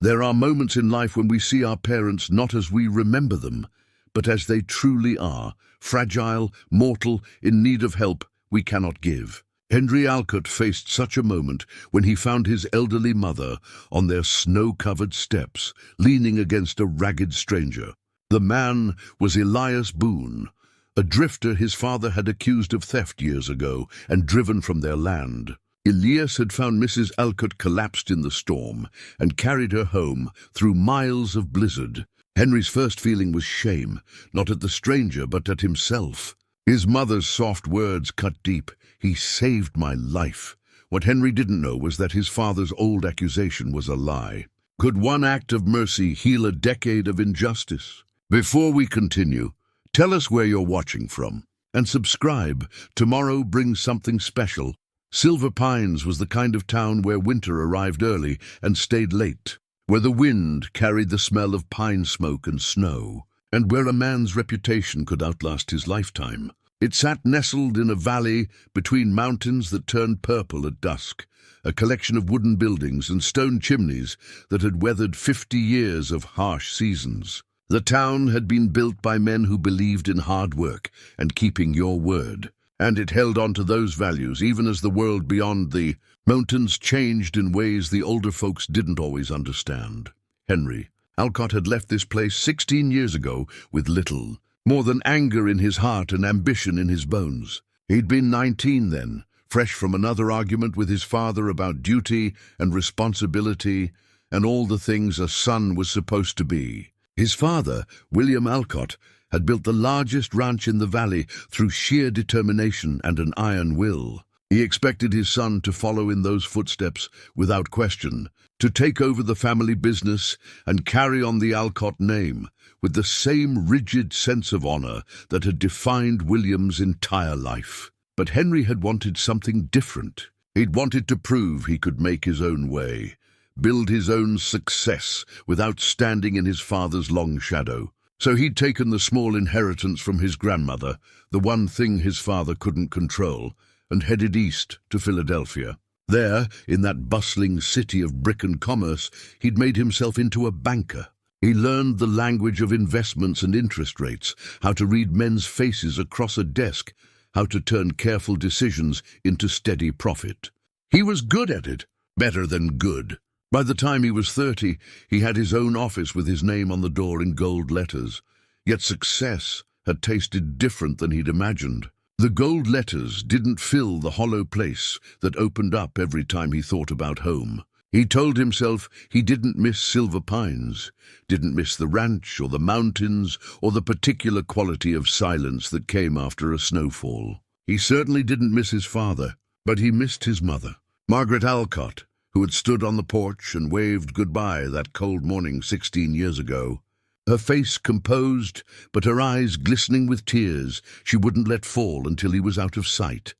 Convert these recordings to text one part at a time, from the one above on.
There are moments in life when we see our parents not as we remember them, but as they truly are, fragile, mortal, in need of help we cannot give. Henry Alcott faced such a moment when he found his elderly mother on their snow-covered steps, leaning against a ragged stranger. The man was Elias Boone, a drifter his father had accused of theft years ago and driven from their land. Elias had found Mrs. Alcott collapsed in the storm and carried her home through miles of blizzard. Henry's first feeling was shame, not at the stranger but at himself. His mother's soft words cut deep. "He saved my life." What Henry didn't know was that his father's old accusation was a lie. Could one act of mercy heal a decade of injustice? Before we continue, tell us where you're watching from. And subscribe. Tomorrow brings something special. Silver Pines was the kind of town where winter arrived early and stayed late, where the wind carried the smell of pine smoke and snow, and where a man's reputation could outlast his lifetime. It sat nestled in a valley between mountains that turned purple at dusk, a collection of wooden buildings and stone chimneys that had weathered 50 years of harsh seasons. The town had been built by men who believed in hard work and keeping your word, and it held on to those values even as the world beyond the mountains changed in ways the older folks didn't always understand. Henry Alcott had left this place 16 years ago with little more than anger in his heart and ambition in his bones. He'd been 19 then, fresh from another argument with his father about duty and responsibility and all the things a son was supposed to be. His father, William Alcott, had built the largest ranch in the valley through sheer determination and an iron will. He expected his son to follow in those footsteps without question, to take over the family business and carry on the Alcott name with the same rigid sense of honor that had defined William's entire life. But Henry had wanted something different. He'd wanted to prove he could make his own way, build his own success without standing in his father's long shadow. So he'd taken the small inheritance from his grandmother, the one thing his father couldn't control, and headed east to Philadelphia. There, in that bustling city of brick and commerce, he'd made himself into a banker. He learned the language of investments and interest rates, how to read men's faces across a desk, how to turn careful decisions into steady profit. He was good at it, better than good. By the time he was 30, he had his own office with his name on the door in gold letters. Yet success had tasted different than he'd imagined. The gold letters didn't fill the hollow place that opened up every time he thought about home. He told himself he didn't miss Silver Pines, didn't miss the ranch or the mountains or the particular quality of silence that came after a snowfall. He certainly didn't miss his father, but he missed his mother, Margaret Alcott, who had stood on the porch and waved goodbye that cold morning 16 years ago. Her face composed, but her eyes glistening with tears she wouldn't let fall until he was out of sight.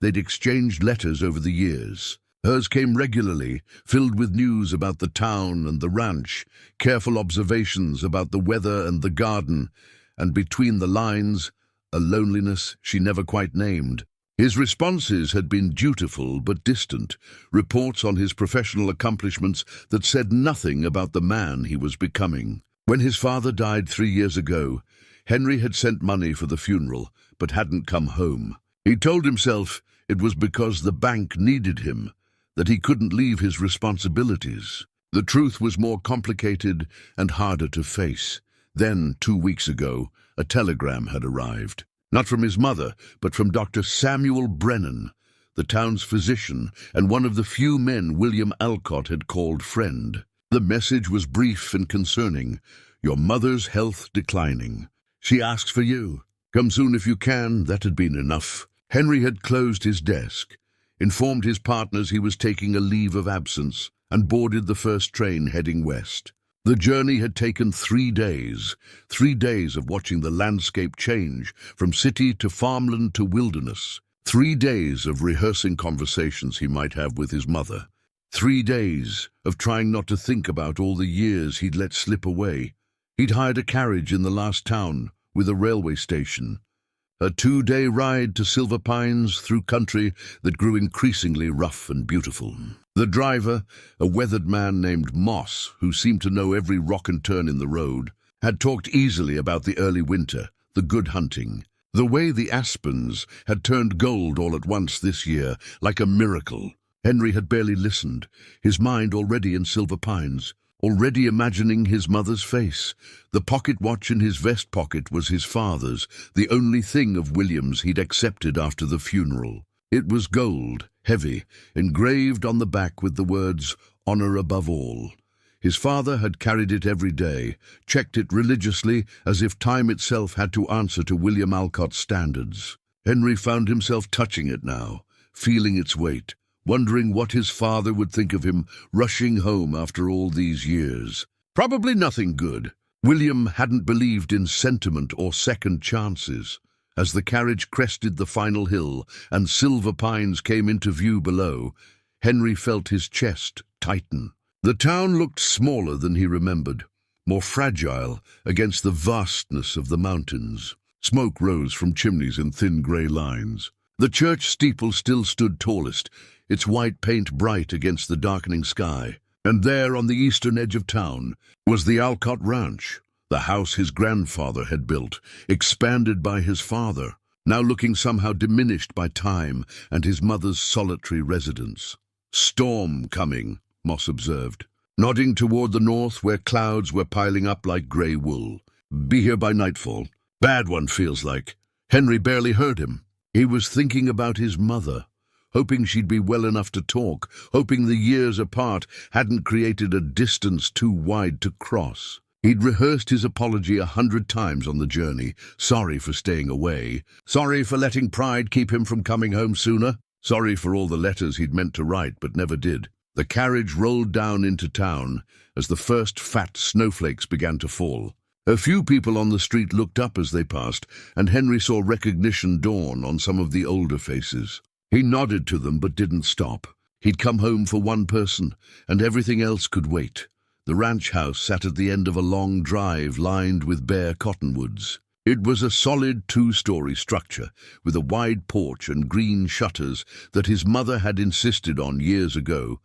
They'd exchanged letters over the years. Hers came regularly, filled with news about the town and the ranch, careful observations about the weather and the garden, and between the lines, a loneliness she never quite named. His responses had been dutiful but distant, reports on his professional accomplishments that said nothing about the man he was becoming. When his father died 3 years ago, Henry had sent money for the funeral, but hadn't come home. He told himself it was because the bank needed him, that he couldn't leave his responsibilities. The truth was more complicated and harder to face. Then, 2 weeks ago, a telegram had arrived. Not from his mother, but from Dr. Samuel Brennan, the town's physician and one of the few men William Alcott had called friend. The message was brief and concerning. "Your mother's health declining. She asks for you. Come soon if you can." That had been enough. Henry had closed his desk, informed his partners he was taking a leave of absence, and boarded the first train heading west. The journey had taken 3 days, 3 days of watching the landscape change from city to farmland to wilderness, 3 days of rehearsing conversations he might have with his mother, 3 days of trying not to think about all the years he'd let slip away. He'd hired a carriage in the last town with a railway station, a 2-day ride to Silver Pines through country that grew increasingly rough and beautiful. The driver, a weathered man named Moss, who seemed to know every rock and turn in the road, had talked easily about the early winter, the good hunting, the way the aspens had turned gold all at once this year, like a miracle. Henry had barely listened, his mind already in Silver Pines, already imagining his mother's face. The pocket watch in his vest pocket was his father's, the only thing of William's he'd accepted after the funeral. It was gold, heavy, engraved on the back with the words, "Honor above all." His father had carried it every day, checked it religiously as if time itself had to answer to William Alcott's standards. Henry found himself touching it now, feeling its weight, wondering what his father would think of him rushing home after all these years. Probably nothing good. William hadn't believed in sentiment or second chances. As the carriage crested the final hill and Silver Pines came into view below, Henry felt his chest tighten. The town looked smaller than he remembered, more fragile against the vastness of the mountains. Smoke rose from chimneys in thin grey lines. The church steeple still stood tallest, its white paint bright against the darkening sky. And there, on the eastern edge of town, was the Alcott Ranch, the house his grandfather had built, expanded by his father, now looking somehow diminished by time and his mother's solitary residence. "Storm coming," Moss observed, nodding toward the north where clouds were piling up like grey wool. "Be here by nightfall. Bad one, feels like." Henry barely heard him. He was thinking about his mother, hoping she'd be well enough to talk, hoping the years apart hadn't created a distance too wide to cross. He'd rehearsed his apology 100 times on the journey, sorry for staying away, sorry for letting pride keep him from coming home sooner, sorry for all the letters he'd meant to write but never did. The carriage rolled down into town as the first fat snowflakes began to fall. A few people on the street looked up as they passed, and Henry saw recognition dawn on some of the older faces. He nodded to them but didn't stop. He'd come home for one person, and everything else could wait. The ranch house sat at the end of a long drive lined with bare cottonwoods. It was a solid 2-story structure, with a wide porch and green shutters that his mother had insisted on years ago,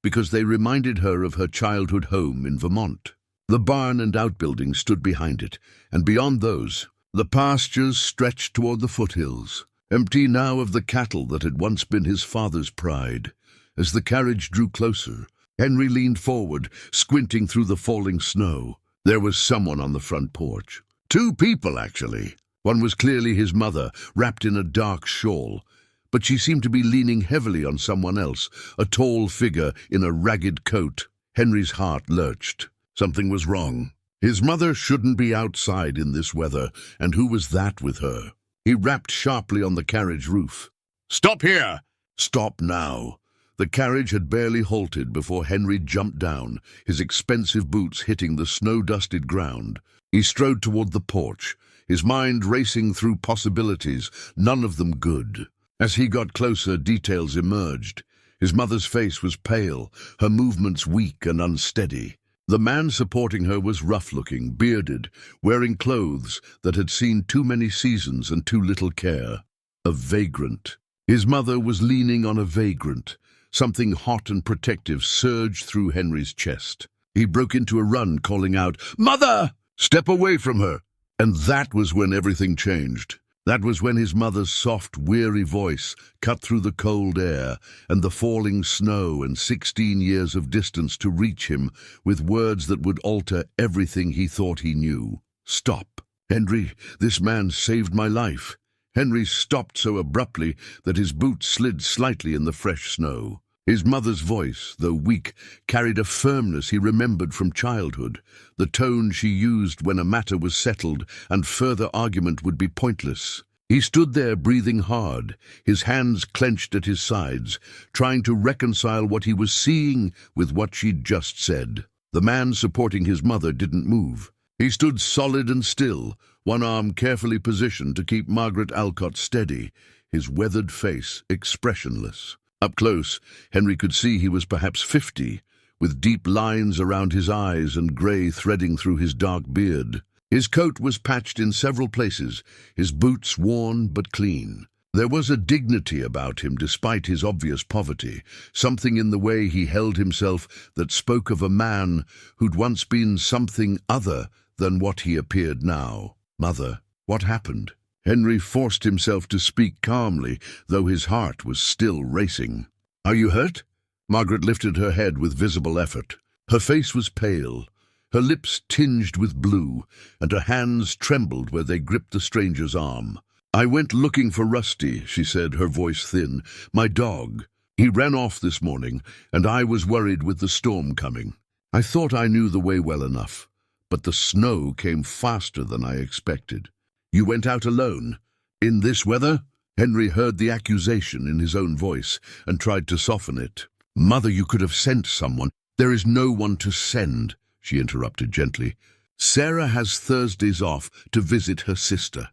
because they reminded her of her childhood home in Vermont. The barn and outbuildings stood behind it, and beyond those, the pastures stretched toward the foothills, empty now of the cattle that had once been his father's pride. As the carriage drew closer, Henry leaned forward, squinting through the falling snow. There was someone on the front porch. 2 people, actually. One was clearly his mother, wrapped in a dark shawl, but she seemed to be leaning heavily on someone else, a tall figure in a ragged coat. Henry's heart lurched. Something was wrong. His mother shouldn't be outside in this weather, and who was that with her? He rapped sharply on the carriage roof. "Stop here!" "Stop now." The carriage had barely halted before Henry jumped down, his expensive boots hitting the snow-dusted ground. He strode toward the porch, his mind racing through possibilities, none of them good. As he got closer, details emerged. His mother's face was pale, her movements weak and unsteady. The man supporting her was rough-looking, bearded, wearing clothes that had seen too many seasons and too little care. A vagrant. His mother was leaning on a vagrant. Something hot and protective surged through Henry's chest. He broke into a run, calling out, "Mother! Step away from her!" And that was when everything changed. That was when his mother's soft, weary voice cut through the cold air and the falling snow and 16 years of distance to reach him with words that would alter everything he thought he knew. "Stop. Henry, this man saved my life." Henry stopped so abruptly that his boots slid slightly in the fresh snow. His mother's voice, though weak, carried a firmness he remembered from childhood, the tone she used when a matter was settled and further argument would be pointless. He stood there breathing hard, his hands clenched at his sides, trying to reconcile what he was seeing with what she'd just said. The man supporting his mother didn't move. He stood solid and still, one arm carefully positioned to keep Margaret Alcott steady, his weathered face expressionless. Up close, Henry could see he was perhaps 50, with deep lines around his eyes and grey threading through his dark beard. His coat was patched in several places, his boots worn but clean. There was a dignity about him despite his obvious poverty, something in the way he held himself that spoke of a man who'd once been something other than what he appeared now. "Mother, what happened?" Henry forced himself to speak calmly, though his heart was still racing. "Are you hurt?" Margaret lifted her head with visible effort. Her face was pale, her lips tinged with blue, and her hands trembled where they gripped the stranger's arm. "I went looking for Rusty," she said, her voice thin. "My dog. He ran off this morning, and I was worried with the storm coming. I thought I knew the way well enough, but the snow came faster than I expected." "You went out alone? In this weather?" Henry heard the accusation in his own voice and tried to soften it. "Mother, you could have sent someone." "There is no one to send," she interrupted gently. "Sarah has Thursdays off to visit her sister.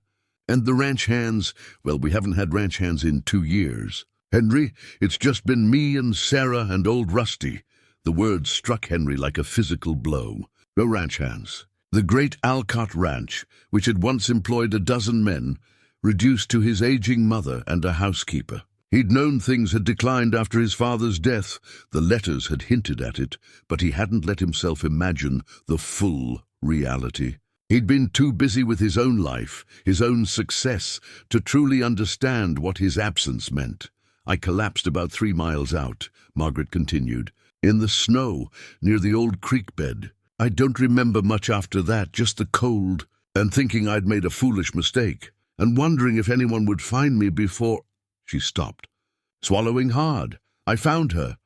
And the ranch hands, well, we haven't had ranch hands in 2 years. Henry, it's just been me and Sarah and old Rusty." The words struck Henry like a physical blow. No ranch hands. The great Alcott Ranch, which had once employed 12 men, reduced to his aging mother and a housekeeper. He'd known things had declined after his father's death. The letters had hinted at it, but he hadn't let himself imagine the full reality. He'd been too busy with his own life, his own success, to truly understand what his absence meant. "I collapsed about 3 miles out," Margaret continued, "in the snow near the old creek bed. I don't remember much after that, just the cold, and thinking I'd made a foolish mistake, and wondering if anyone would find me before—" She stopped, swallowing hard. "I found her."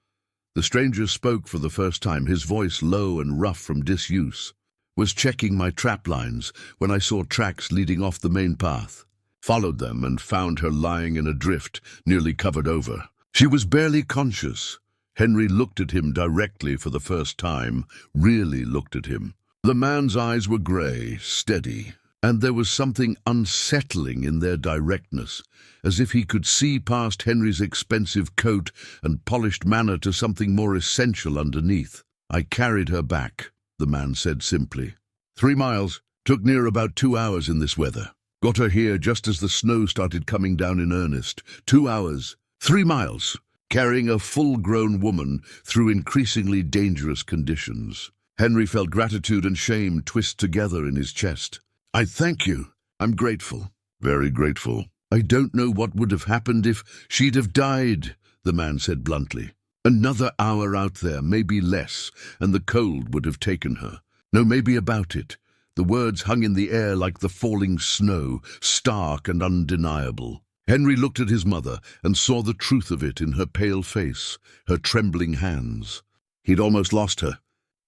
The stranger spoke for the first time, his voice low and rough from disuse. "Was checking my trap lines when I saw tracks leading off the main path. Followed them and found her lying in a drift, nearly covered over. She was barely conscious." Henry looked at him directly for the first time, really looked at him. The man's eyes were grey, steady, and there was something unsettling in their directness, as if he could see past Henry's expensive coat and polished manner to something more essential underneath. "I carried her back," the man said simply. 3 miles. Took near about 2 hours in this weather. Got her here just as the snow started coming down in earnest. 2 hours. 3 miles. Carrying a full-grown woman through increasingly dangerous conditions. Henry felt gratitude and shame twist together in his chest. "I thank you. I'm grateful." "Very grateful." "I don't know what would have happened if she'd have died," the man said bluntly. "Another hour out there, maybe less, and the cold would have taken her. No maybe about it." The words hung in the air like the falling snow, stark and undeniable. Henry looked at his mother and saw the truth of it in her pale face, her trembling hands. He'd almost lost her.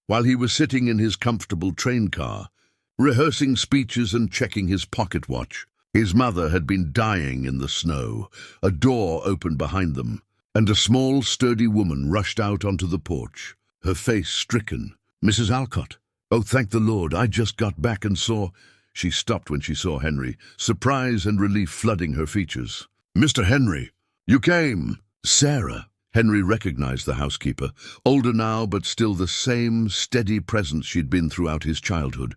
While he was sitting in his comfortable train car, rehearsing speeches and checking his pocket watch, his mother had been dying in the snow. A door opened behind them, and a small, sturdy woman rushed out onto the porch, her face stricken. "Mrs. Alcott. Oh, thank the Lord, I just got back and saw—" She stopped when she saw Henry, surprise and relief flooding her features. "Mr. Henry, you came!" "Sarah." Henry recognized the housekeeper, older now but still the same steady presence she'd been throughout his childhood.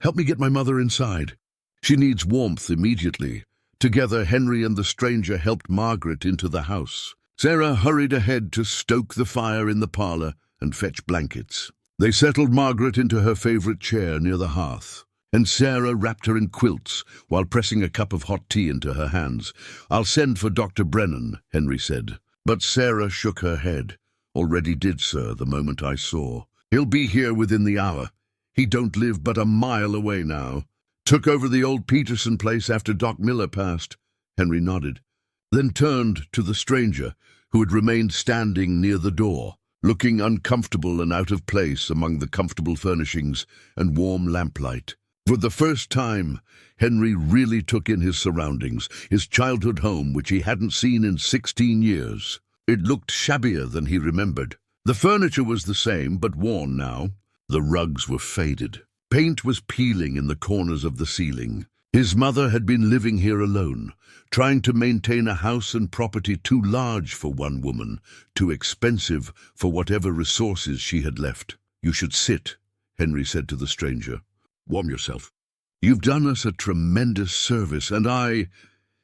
"Help me get my mother inside. She needs warmth immediately." Together, Henry and the stranger helped Margaret into the house. Sarah hurried ahead to stoke the fire in the parlor and fetch blankets. They settled Margaret into her favorite chair near the hearth, and Sarah wrapped her in quilts while pressing a cup of hot tea into her hands. "I'll send for Dr. Brennan," Henry said. But Sarah shook her head. "Already did, sir, the moment I saw. He'll be here within the hour. He don't live but a mile away now. Took over the old Peterson place after Doc Miller passed." Henry nodded, then turned to the stranger, who had remained standing near the door, looking uncomfortable and out of place among the comfortable furnishings and warm lamplight. For the first time, Henry really took in his surroundings, his childhood home, which he hadn't seen in 16 years. It looked shabbier than he remembered. The furniture was the same, but worn now. The rugs were faded. Paint was peeling in the corners of the ceiling. His mother had been living here alone, trying to maintain a house and property too large for one woman, too expensive for whatever resources she had left. "You should sit," Henry said to the stranger. "Warm yourself." You've done us a tremendous service, and I—"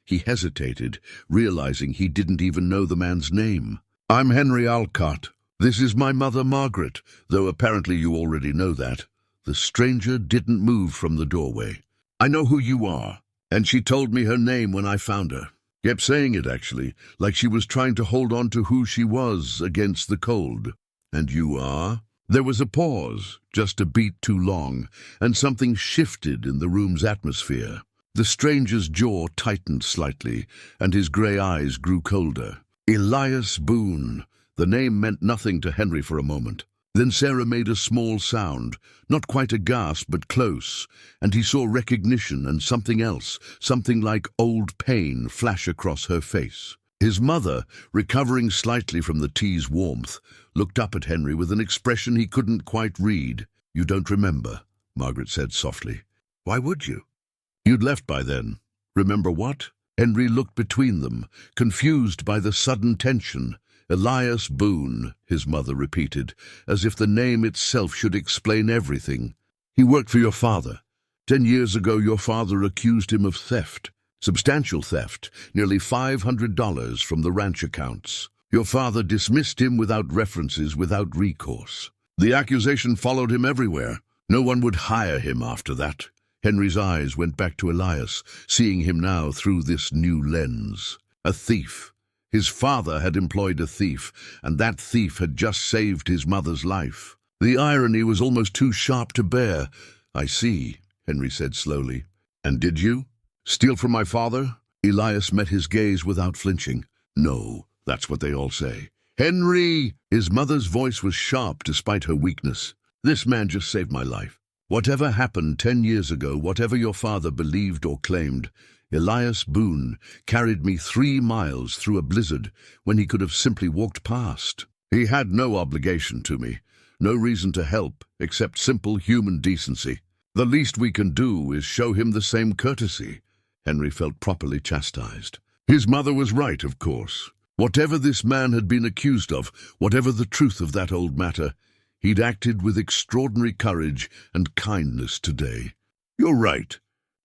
He hesitated, realizing he didn't even know the man's name. "I'm Henry Alcott. This is my mother, Margaret, though apparently you already know that." The stranger didn't move from the doorway. "I know who you are, and she told me her name when I found her. Kept saying it, actually, like she was trying to hold on to who she was against the cold." "And you are?" There was a pause, just a beat too long, and something shifted in the room's atmosphere. The stranger's jaw tightened slightly, and his grey eyes grew colder. Elias Boone. The name meant nothing to Henry for a moment. Then Sarah made a small sound, not quite a gasp, but close, and he saw recognition and something else, something like old pain, flash across her face. His mother, recovering slightly from the tea's warmth, looked up at Henry with an expression he couldn't quite read. "You don't remember," Margaret said softly. "Why would you? You'd left by then." "Remember what?" Henry looked between them, confused by the sudden tension. "Elias Boone," his mother repeated, as if the name itself should explain everything. "He worked for your father. 10 years ago your father accused him of theft. Substantial theft, nearly $500 from the ranch accounts. Your father dismissed him without references, without recourse. The accusation followed him everywhere. No one would hire him after that." Henry's eyes went back to Elias, seeing him now through this new lens. A thief. His father had employed a thief, and that thief had just saved his mother's life. The irony was almost too sharp to bear. "I see," Henry said slowly. "And did you steal from my father?" Elias met his gaze without flinching. "No, that's what they all say." "Henry!" His mother's voice was sharp despite her weakness. "This man just saved my life. Whatever happened 10 years ago, whatever your father believed or claimed, Elias Boone carried me 3 miles through a blizzard when he could have simply walked past. He had no obligation to me, no reason to help except simple human decency. The least we can do is show him the same courtesy." Henry felt properly chastised. His mother was right, of course. Whatever this man had been accused of, whatever the truth of that old matter, he'd acted with extraordinary courage and kindness today. "You're right.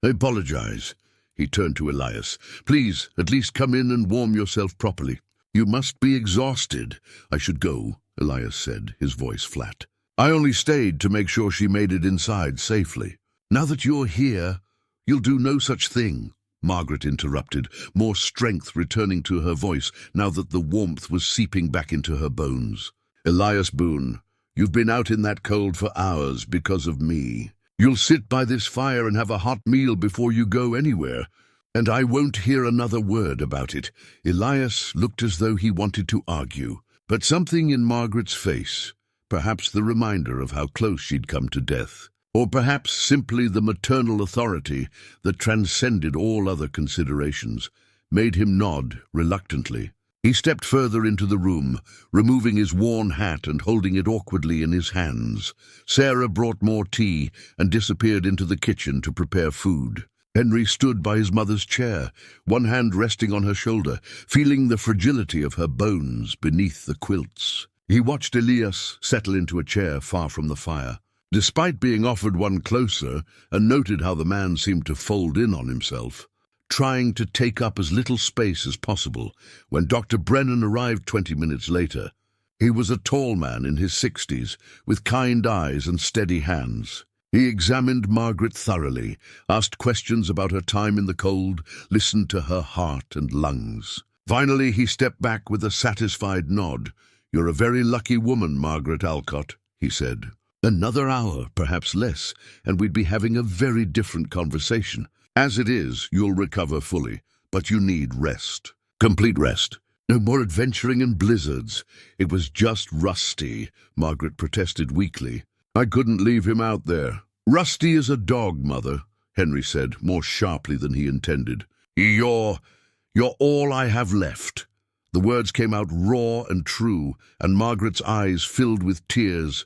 I apologize." He turned to Elias. "Please, at least come in and warm yourself properly. You must be exhausted." "I should go," Elias said, his voice flat. "I only stayed to make sure she made it inside safely." "Now that you're here, you'll do no such thing," Margaret interrupted, more strength returning to her voice now that the warmth was seeping back into her bones. "Elias Boone, you've been out in that cold for hours because of me. You'll sit by this fire and have a hot meal before you go anywhere, and I won't hear another word about it." Elias looked as though he wanted to argue, but something in Margaret's face, perhaps the reminder of how close she'd come to death, or perhaps simply the maternal authority that transcended all other considerations, made him nod reluctantly. He stepped further into the room, removing his worn hat and holding it awkwardly in his hands. Sarah brought more tea and disappeared into the kitchen to prepare food. Henry stood by his mother's chair, one hand resting on her shoulder, feeling the fragility of her bones beneath the quilts. He watched Elias settle into a chair far from the fire. Despite being offered one closer, and noted how the man seemed to fold in on himself, trying to take up as little space as possible. When Dr. Brennan arrived 20 minutes later, he was a tall man in his 60s, with kind eyes and steady hands. He examined Margaret thoroughly, asked questions about her time in the cold, listened to her heart and lungs. Finally, he stepped back with a satisfied nod. "You're a very lucky woman, Margaret Alcott," he said. "Another hour, perhaps less, and we'd be having a very different conversation. As it is, you'll recover fully, but you need rest. Complete rest. No more adventuring in blizzards." "It was just Rusty," Margaret protested weakly. "I couldn't leave him out there." "Rusty is a dog, Mother," Henry said, more sharply than he intended. You're all I have left." The words came out raw and true, and Margaret's eyes filled with tears.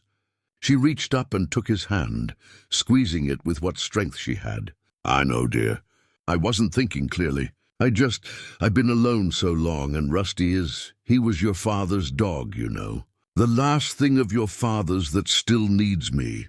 She reached up and took his hand, squeezing it with what strength she had. "I know, dear. I wasn't thinking clearly. I've been alone so long, and he was your father's dog, you know. The last thing of your father's that still needs me."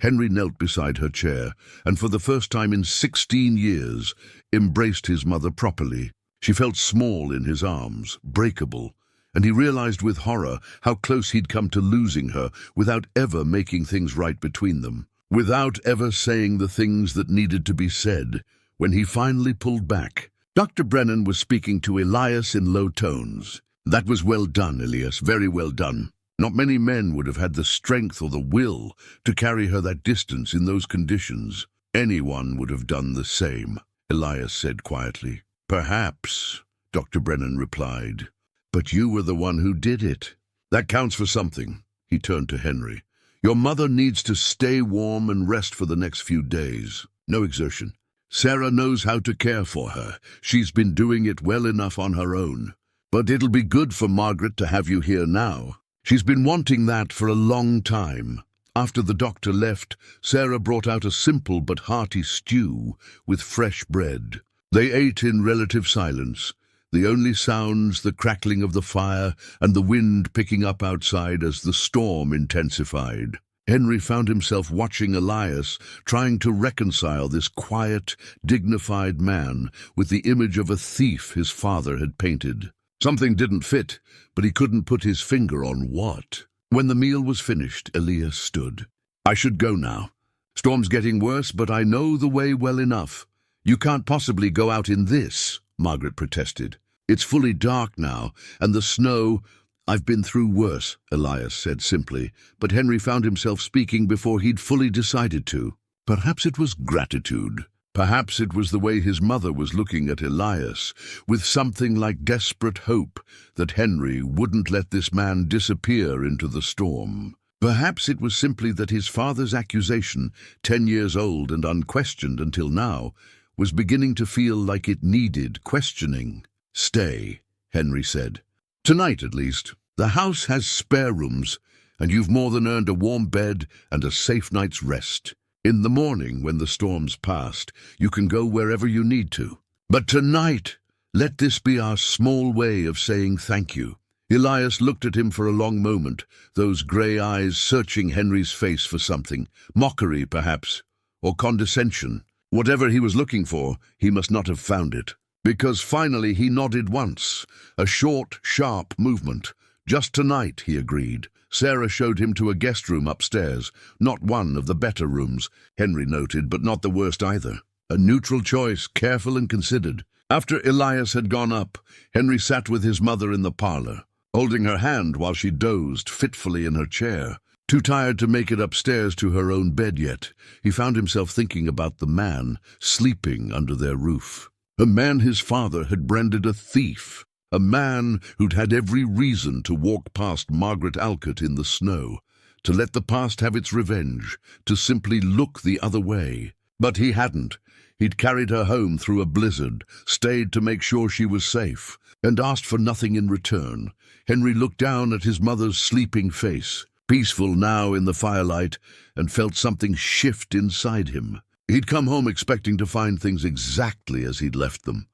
Henry knelt beside her chair, and for the first time in 16 years, embraced his mother properly. She felt small in his arms, breakable, and he realized with horror how close he'd come to losing her without ever making things right between them, without ever saying the things that needed to be said. When he finally pulled back, Dr. Brennan was speaking to Elias in low tones. "That was well done, Elias, very well done. Not many men would have had the strength or the will to carry her that distance in those conditions. Anyone would have done the same," Elias said quietly. "Perhaps," Dr. Brennan replied, "but you were the one who did it. That counts for something." He turned to Henry. "Your mother needs to stay warm and rest for the next few days. No exertion. Sarah knows how to care for her. She's been doing it well enough on her own. But it'll be good for Margaret to have you here now. She's been wanting that for a long time." After the doctor left, Sarah brought out a simple but hearty stew with fresh bread. They ate in relative silence, the only sounds the crackling of the fire and the wind picking up outside as the storm intensified. Henry found himself watching Elias, trying to reconcile this quiet, dignified man with the image of a thief his father had painted. Something didn't fit, but he couldn't put his finger on what. When the meal was finished, Elias stood. "I should go now. Storm's getting worse, but I know the way well enough." "You can't possibly go out in this," Margaret protested. "It's fully dark now, and the snow—" "I've been through worse," Elias said simply, but Henry found himself speaking before he'd fully decided to. Perhaps it was gratitude. Perhaps it was the way his mother was looking at Elias, with something like desperate hope that Henry wouldn't let this man disappear into the storm. Perhaps it was simply that his father's accusation, 10 years old and unquestioned until now, was beginning to feel like it needed questioning. "Stay," Henry said. "Tonight, at least. The house has spare rooms, and you've more than earned a warm bed and a safe night's rest. In the morning, when the storm's past, you can go wherever you need to. But tonight, let this be our small way of saying thank you." Elias looked at him for a long moment, those grey eyes searching Henry's face for something, mockery perhaps, or condescension. Whatever he was looking for, he must not have found it. Because finally he nodded once, a short, sharp movement. "Just tonight," he agreed. Sarah showed him to a guest room upstairs, not one of the better rooms, Henry noted, but not the worst either. A neutral choice, careful and considered. After Elias had gone up, Henry sat with his mother in the parlor, holding her hand while she dozed fitfully in her chair. Too tired to make it upstairs to her own bed yet, he found himself thinking about the man sleeping under their roof. A man his father had branded a thief. A man who'd had every reason to walk past Margaret Alcott in the snow, to let the past have its revenge, to simply look the other way. But he hadn't. He'd carried her home through a blizzard, stayed to make sure she was safe, and asked for nothing in return. Henry looked down at his mother's sleeping face, peaceful now in the firelight, and felt something shift inside him. He'd come home expecting to find things exactly as he'd left them,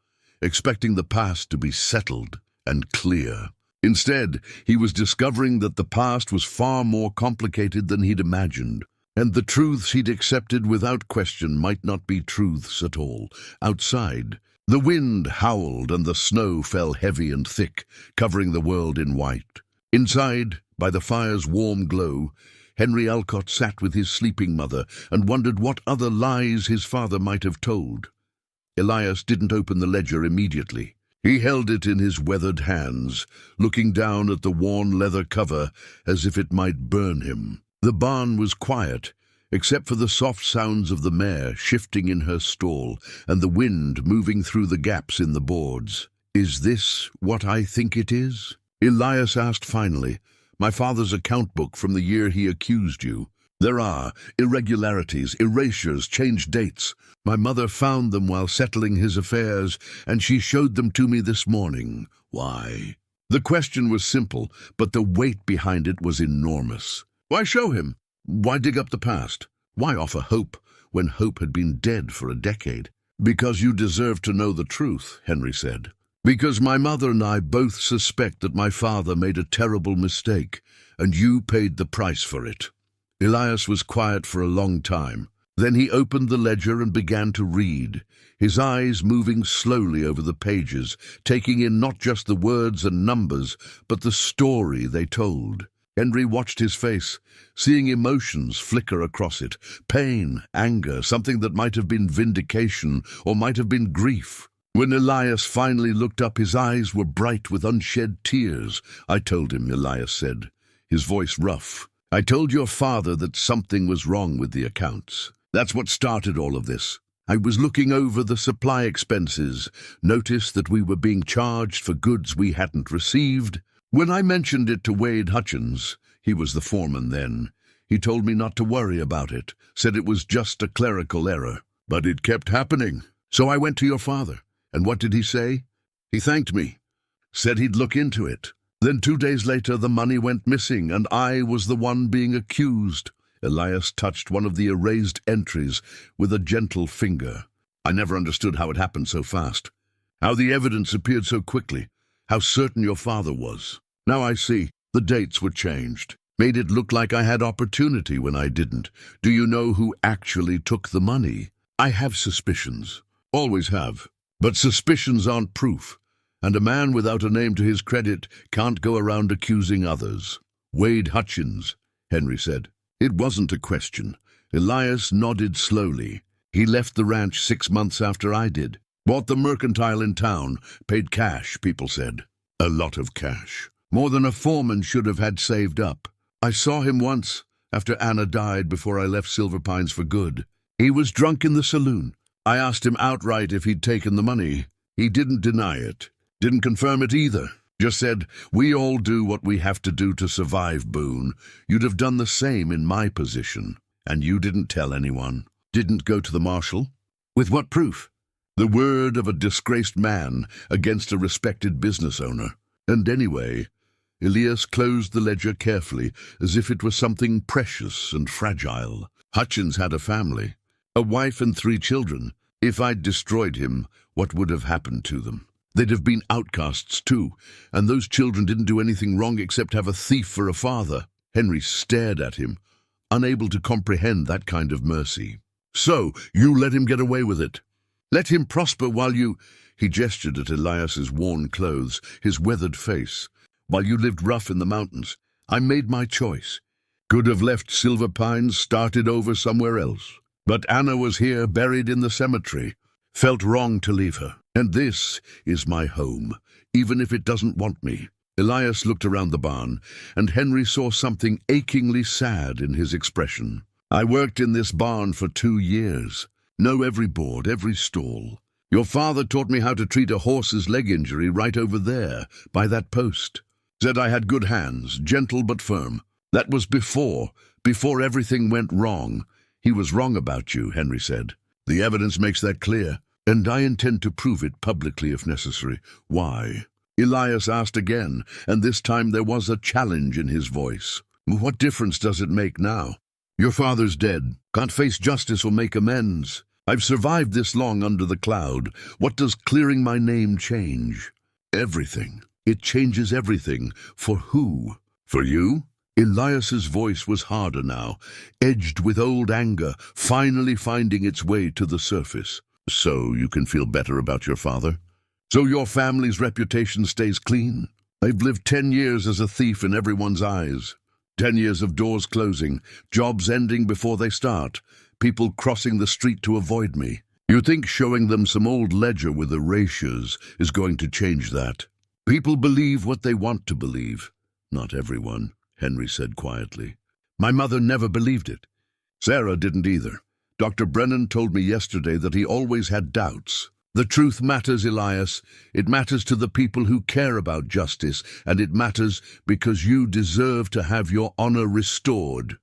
expecting the past to be settled and clear. Instead, he was discovering that the past was far more complicated than he'd imagined, and the truths he'd accepted without question might not be truths at all. Outside, the wind howled and the snow fell heavy and thick, covering the world in white. Inside, by the fire's warm glow, Henry Alcott sat with his sleeping mother and wondered what other lies his father might have told. Elias didn't open the ledger immediately. He held it in his weathered hands, looking down at the worn leather cover as if it might burn him. The barn was quiet, except for the soft sounds of the mare shifting in her stall and the wind moving through the gaps in the boards. "Is this what I think it is?" Elias asked finally. "My father's account book from the year he accused you. There are irregularities, erasures, changed dates. My mother found them while settling his affairs, and she showed them to me this morning. Why?" The question was simple, but the weight behind it was enormous. Why show him? Why dig up the past? Why offer hope when hope had been dead for a decade? "Because you deserve to know the truth," Henry said. "Because my mother and I both suspect that my father made a terrible mistake, and you paid the price for it." Elias was quiet for a long time. Then he opened the ledger and began to read, his eyes moving slowly over the pages, taking in not just the words and numbers, but the story they told. Henry watched his face, seeing emotions flicker across it, pain, anger, something that might have been vindication or might have been grief. When Elias finally looked up, his eyes were bright with unshed tears. "I told him," Elias said, his voice rough. "I told your father that something was wrong with the accounts. That's what started all of this. I was looking over the supply expenses, noticed that we were being charged for goods we hadn't received. When I mentioned it to Wade Hutchins, he was the foreman then, he told me not to worry about it, said it was just a clerical error. But it kept happening. So I went to your father. And what did he say? He thanked me, said he'd look into it. Then 2 days later the money went missing and I was the one being accused." Elias touched one of the erased entries with a gentle finger. "I never understood how it happened so fast, how the evidence appeared so quickly, how certain your father was. Now I see, the dates were changed, made it look like I had opportunity when I didn't. Do you know who actually took the money? I have suspicions, always have, but suspicions aren't proof, and a man without a name to his credit can't go around accusing others." "Wade Hutchins," Henry said. It wasn't a question. Elias nodded slowly. "He left the ranch 6 months after I did. Bought the mercantile in town, paid cash, people said. A lot of cash. More than a foreman should have had saved up. I saw him once, after Anna died, before I left Silver Pines for good. He was drunk in the saloon. I asked him outright if he'd taken the money. He didn't deny it. Didn't confirm it either. Just said, 'We all do what we have to do to survive, Boone. You'd have done the same in my position. And you didn't tell anyone. Didn't go to the marshal? With what proof? The word of a disgraced man against a respected business owner. And anyway," Elias closed the ledger carefully, as if it was something precious and fragile. "Hutchins had a family, a wife and 3 children. If I'd destroyed him, what would have happened to them? They'd have been outcasts too, and those children didn't do anything wrong except have a thief for a father." Henry stared at him, unable to comprehend that kind of mercy. "So, you let him get away with it? Let him prosper while you—" He gestured at Elias's worn clothes, his weathered face. "While you lived rough in the mountains. I made my choice. Could have left Silver Pines, started over somewhere else. But Anna was here, buried in the cemetery. Felt wrong to leave her. And this is my home, even if it doesn't want me." Elias looked around the barn, and Henry saw something achingly sad in his expression. "I worked in this barn for 2 years. Know every board, every stall. Your father taught me how to treat a horse's leg injury right over there, by that post. Said I had good hands, gentle but firm. That was before everything went wrong." "He was wrong about you," Henry said. "The evidence makes that clear. And I intend to prove it publicly if necessary." "Why?" Elias asked again, and this time there was a challenge in his voice. "What difference does it make now? Your father's dead. Can't face justice or make amends. I've survived this long under the cloud. What does clearing my name change?" "Everything. It changes everything. For who? For you?" Elias's voice was harder now, edged with old anger, finally finding its way to the surface. "So you can feel better about your father? So your family's reputation stays clean? I've lived 10 years as a thief in everyone's eyes. 10 years of doors closing, jobs ending before they start, people crossing the street to avoid me. You think showing them some old ledger with erasures is going to change that? People believe what they want to believe." "Not everyone," Henry said quietly. "My mother never believed it. Sarah didn't either. Dr. Brennan told me yesterday that he always had doubts. The truth matters, Elias. It matters to the people who care about justice, and it matters because you deserve to have your honor restored."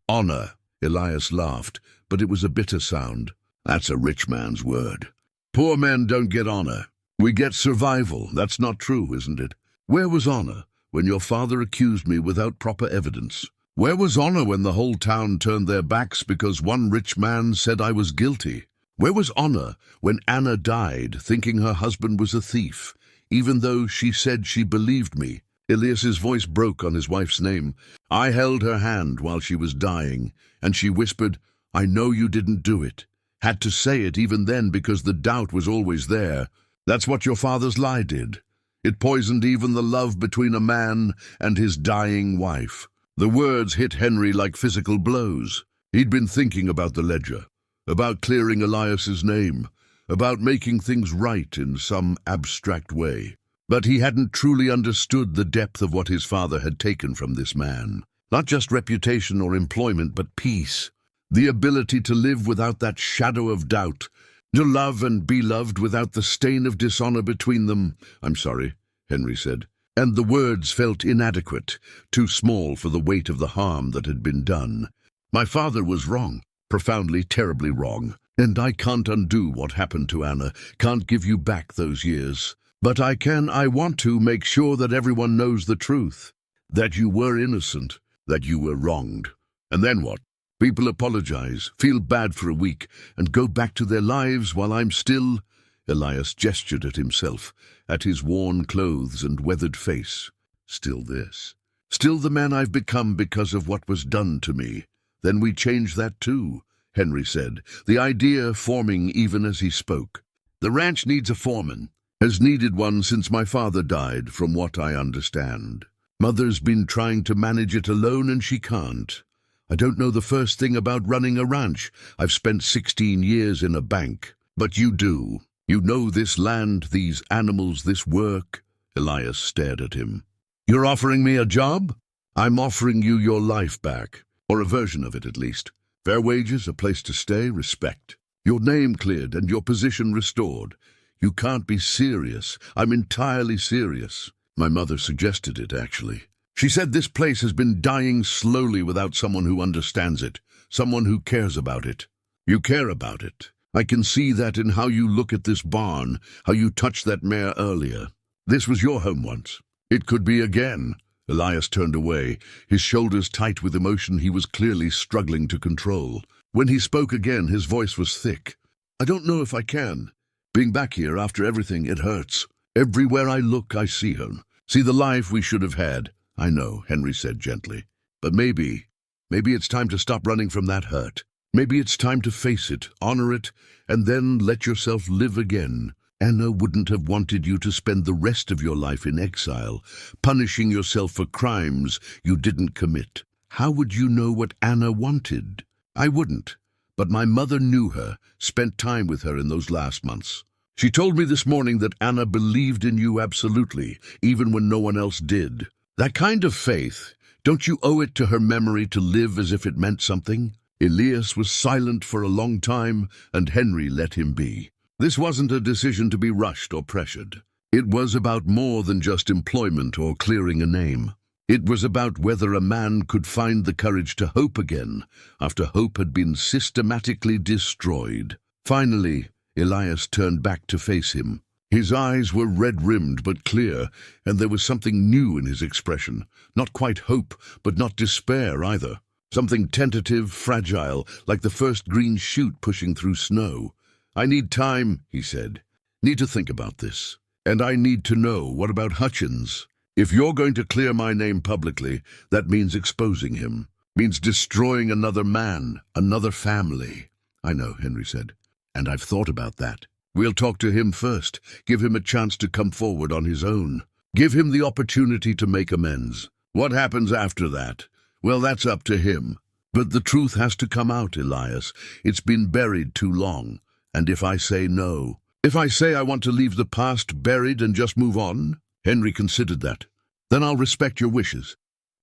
"Honor," Elias laughed, but it was a bitter sound. "That's a rich man's word. Poor men don't get honor. We get survival. That's not true, isn't it? Where was honor when your father accused me without proper evidence? Where was honor when the whole town turned their backs because one rich man said I was guilty? Where was honor when Anna died thinking her husband was a thief, even though she said she believed me? Elias's voice broke on his wife's name. I held her hand while she was dying, and she whispered, I know you didn't do it. Had to say it even then because the doubt was always there. That's what your father's lie did. It poisoned even the love between a man and his dying wife. The words hit Henry like physical blows. He'd been thinking about the ledger, about clearing Elias's name, about making things right in some abstract way. But he hadn't truly understood the depth of what his father had taken from this man. Not just reputation or employment, but peace. The ability to live without that shadow of doubt, to love and be loved without the stain of dishonor between them. I'm sorry, Henry said, and the words felt inadequate, too small for the weight of the harm that had been done. My father was wrong, profoundly, terribly wrong, and I can't undo what happened to Anna, can't give you back those years. But I want to make sure that everyone knows the truth, that you were innocent, that you were wronged. And then what? People apologize, feel bad for a week, and go back to their lives while I'm still... Elias gestured at himself, at his worn clothes and weathered face. Still this. Still the man I've become because of what was done to me. Then we change that too, Henry said, the idea forming even as he spoke. The ranch needs a foreman. Has needed one since my father died, from what I understand. Mother's been trying to manage it alone and she can't. I don't know the first thing about running a ranch. I've spent 16 years in a bank. But you do. You know this land, these animals, this work. Elias stared at him. You're offering me a job? I'm offering you your life back, or a version of it at least. Fair wages, a place to stay, respect. Your name cleared and your position restored. You can't be serious. I'm entirely serious. My mother suggested it, actually. She said this place has been dying slowly without someone who understands it, someone who cares about it. You care about it. I can see that in how you look at this barn, how you touched that mare earlier. This was your home once. It could be again. Elias turned away, his shoulders tight with emotion he was clearly struggling to control. When he spoke again, his voice was thick. I don't know if I can. Being back here after everything, it hurts. Everywhere I look, I see her. See the life we should have had. I know, Henry said gently. But maybe it's time to stop running from that hurt. Maybe it's time to face it, honor it, and then let yourself live again. Anna wouldn't have wanted you to spend the rest of your life in exile, punishing yourself for crimes you didn't commit. How would you know what Anna wanted? I wouldn't. But my mother knew her, spent time with her in those last months. She told me this morning that Anna believed in you absolutely, even when no one else did. That kind of faith, don't you owe it to her memory to live as if it meant something? Elias was silent for a long time, and Henry let him be. This wasn't a decision to be rushed or pressured. It was about more than just employment or clearing a name. It was about whether a man could find the courage to hope again, after hope had been systematically destroyed. Finally, Elias turned back to face him. His eyes were red-rimmed but clear, and there was something new in his expression. Not quite hope, but not despair either. Something tentative, fragile, like the first green shoot pushing through snow. I need time, he said. Need to think about this. And I need to know, what about Hutchins? If you're going to clear my name publicly, that means exposing him. Means destroying another man, another family. I know, Henry said. And I've thought about that. We'll talk to him first. Give him a chance to come forward on his own. Give him the opportunity to make amends. What happens after that? Well, that's up to him. But the truth has to come out, Elias. It's been buried too long. And if I say no, if I say I want to leave the past buried and just move on, Henry considered that. Then I'll respect your wishes.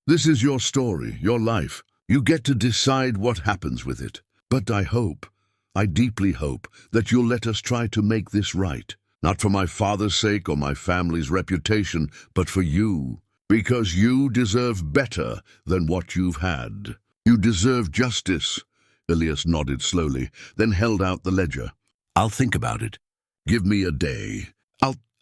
This is your story, your life. You get to decide what happens with it. But I deeply hope, that you'll let us try to make this right. Not for my father's sake or my family's reputation, but for you. Because you deserve better than what you've had. You deserve justice. Elias nodded slowly, then held out the ledger. I'll think about it. Give me a day.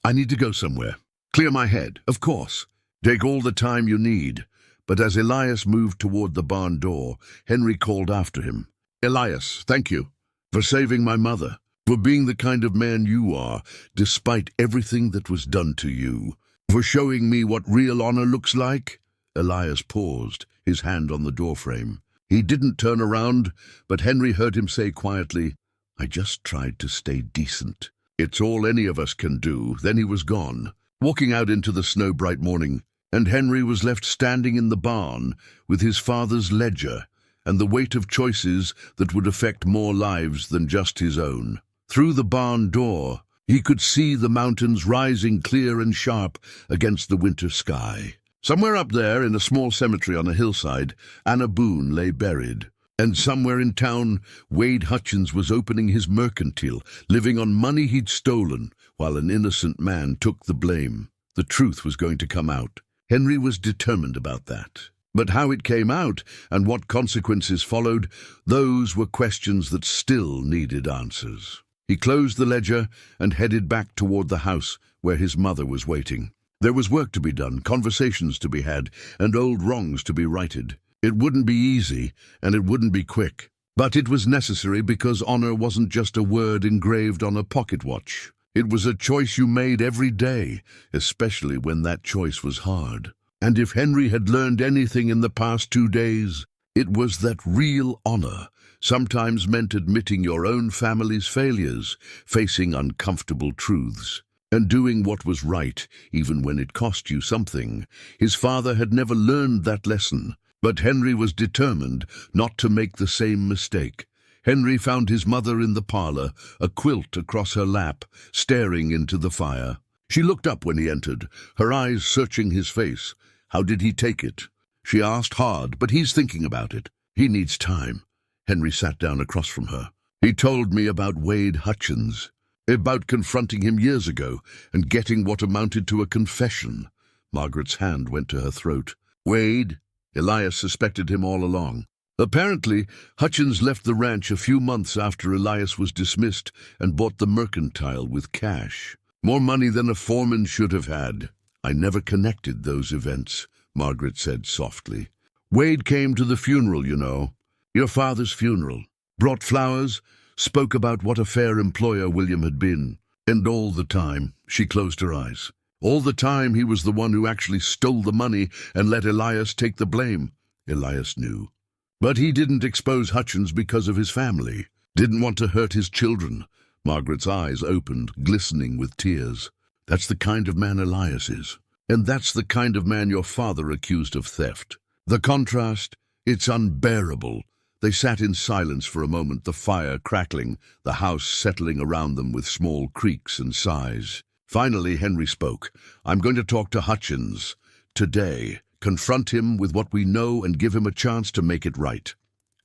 I need to go somewhere. Clear my head, of course. Take all the time you need. But as Elias moved toward the barn door, Henry called after him. Elias, thank you. For saving my mother. For being the kind of man you are, despite everything that was done to you. for showing me what real honor looks like." Elias paused, his hand on the doorframe. He didn't turn around, but Henry heard him say quietly, "I just tried to stay decent. It's all any of us can do." Then he was gone, walking out into the snow-bright morning, and Henry was left standing in the barn with his father's ledger and the weight of choices that would affect more lives than just his own. Through the barn door, he could see the mountains rising clear and sharp against the winter sky. Somewhere up there, in a small cemetery on a hillside, Anna Boone lay buried. And somewhere in town, Wade Hutchins was opening his mercantile, living on money he'd stolen, while an innocent man took the blame. The truth was going to come out. Henry was determined about that. But how it came out and what consequences followed, those were questions that still needed answers. He closed the ledger and headed back toward the house where his mother was waiting. There was work to be done, conversations to be had, and old wrongs to be righted. It wouldn't be easy, and it wouldn't be quick. But it was necessary because honor wasn't just a word engraved on a pocket watch. It was a choice you made every day, especially when that choice was hard. And if Henry had learned anything in the past 2 days, it was that real honor sometimes meant admitting your own family's failures, facing uncomfortable truths, and doing what was right, even when it cost you something. His father had never learned that lesson, but Henry was determined not to make the same mistake. Henry found his mother in the parlor, a quilt across her lap, staring into the fire. She looked up when he entered, her eyes searching his face. "How did he take it?" She asked hard, "But he's thinking about it. He needs time." Henry sat down across from her. "He told me about Wade Hutchins, about confronting him years ago and getting what amounted to a confession." Margaret's hand went to her throat. "Wade?" Elias suspected him all along. Apparently, Hutchins left the ranch a few months after Elias was dismissed and bought the mercantile with cash. More money than a foreman should have had. "I never connected those events," Margaret said softly. "Wade came to the funeral, you know. Your father's funeral. Brought flowers, spoke about what a fair employer William had been. And all the time," she closed her eyes, "all the time he was the one who actually stole the money and let Elias take the blame." Elias knew. But he didn't expose Hutchins because of his family. Didn't want to hurt his children. Margaret's eyes opened, glistening with tears. "That's the kind of man Elias is. And that's the kind of man your father accused of theft. The contrast, it's unbearable." They sat in silence for a moment, the fire crackling, the house settling around them with small creaks and sighs. Finally, Henry spoke. "I'm going to talk to Hutchins today. Confront him with what we know and give him a chance to make it right.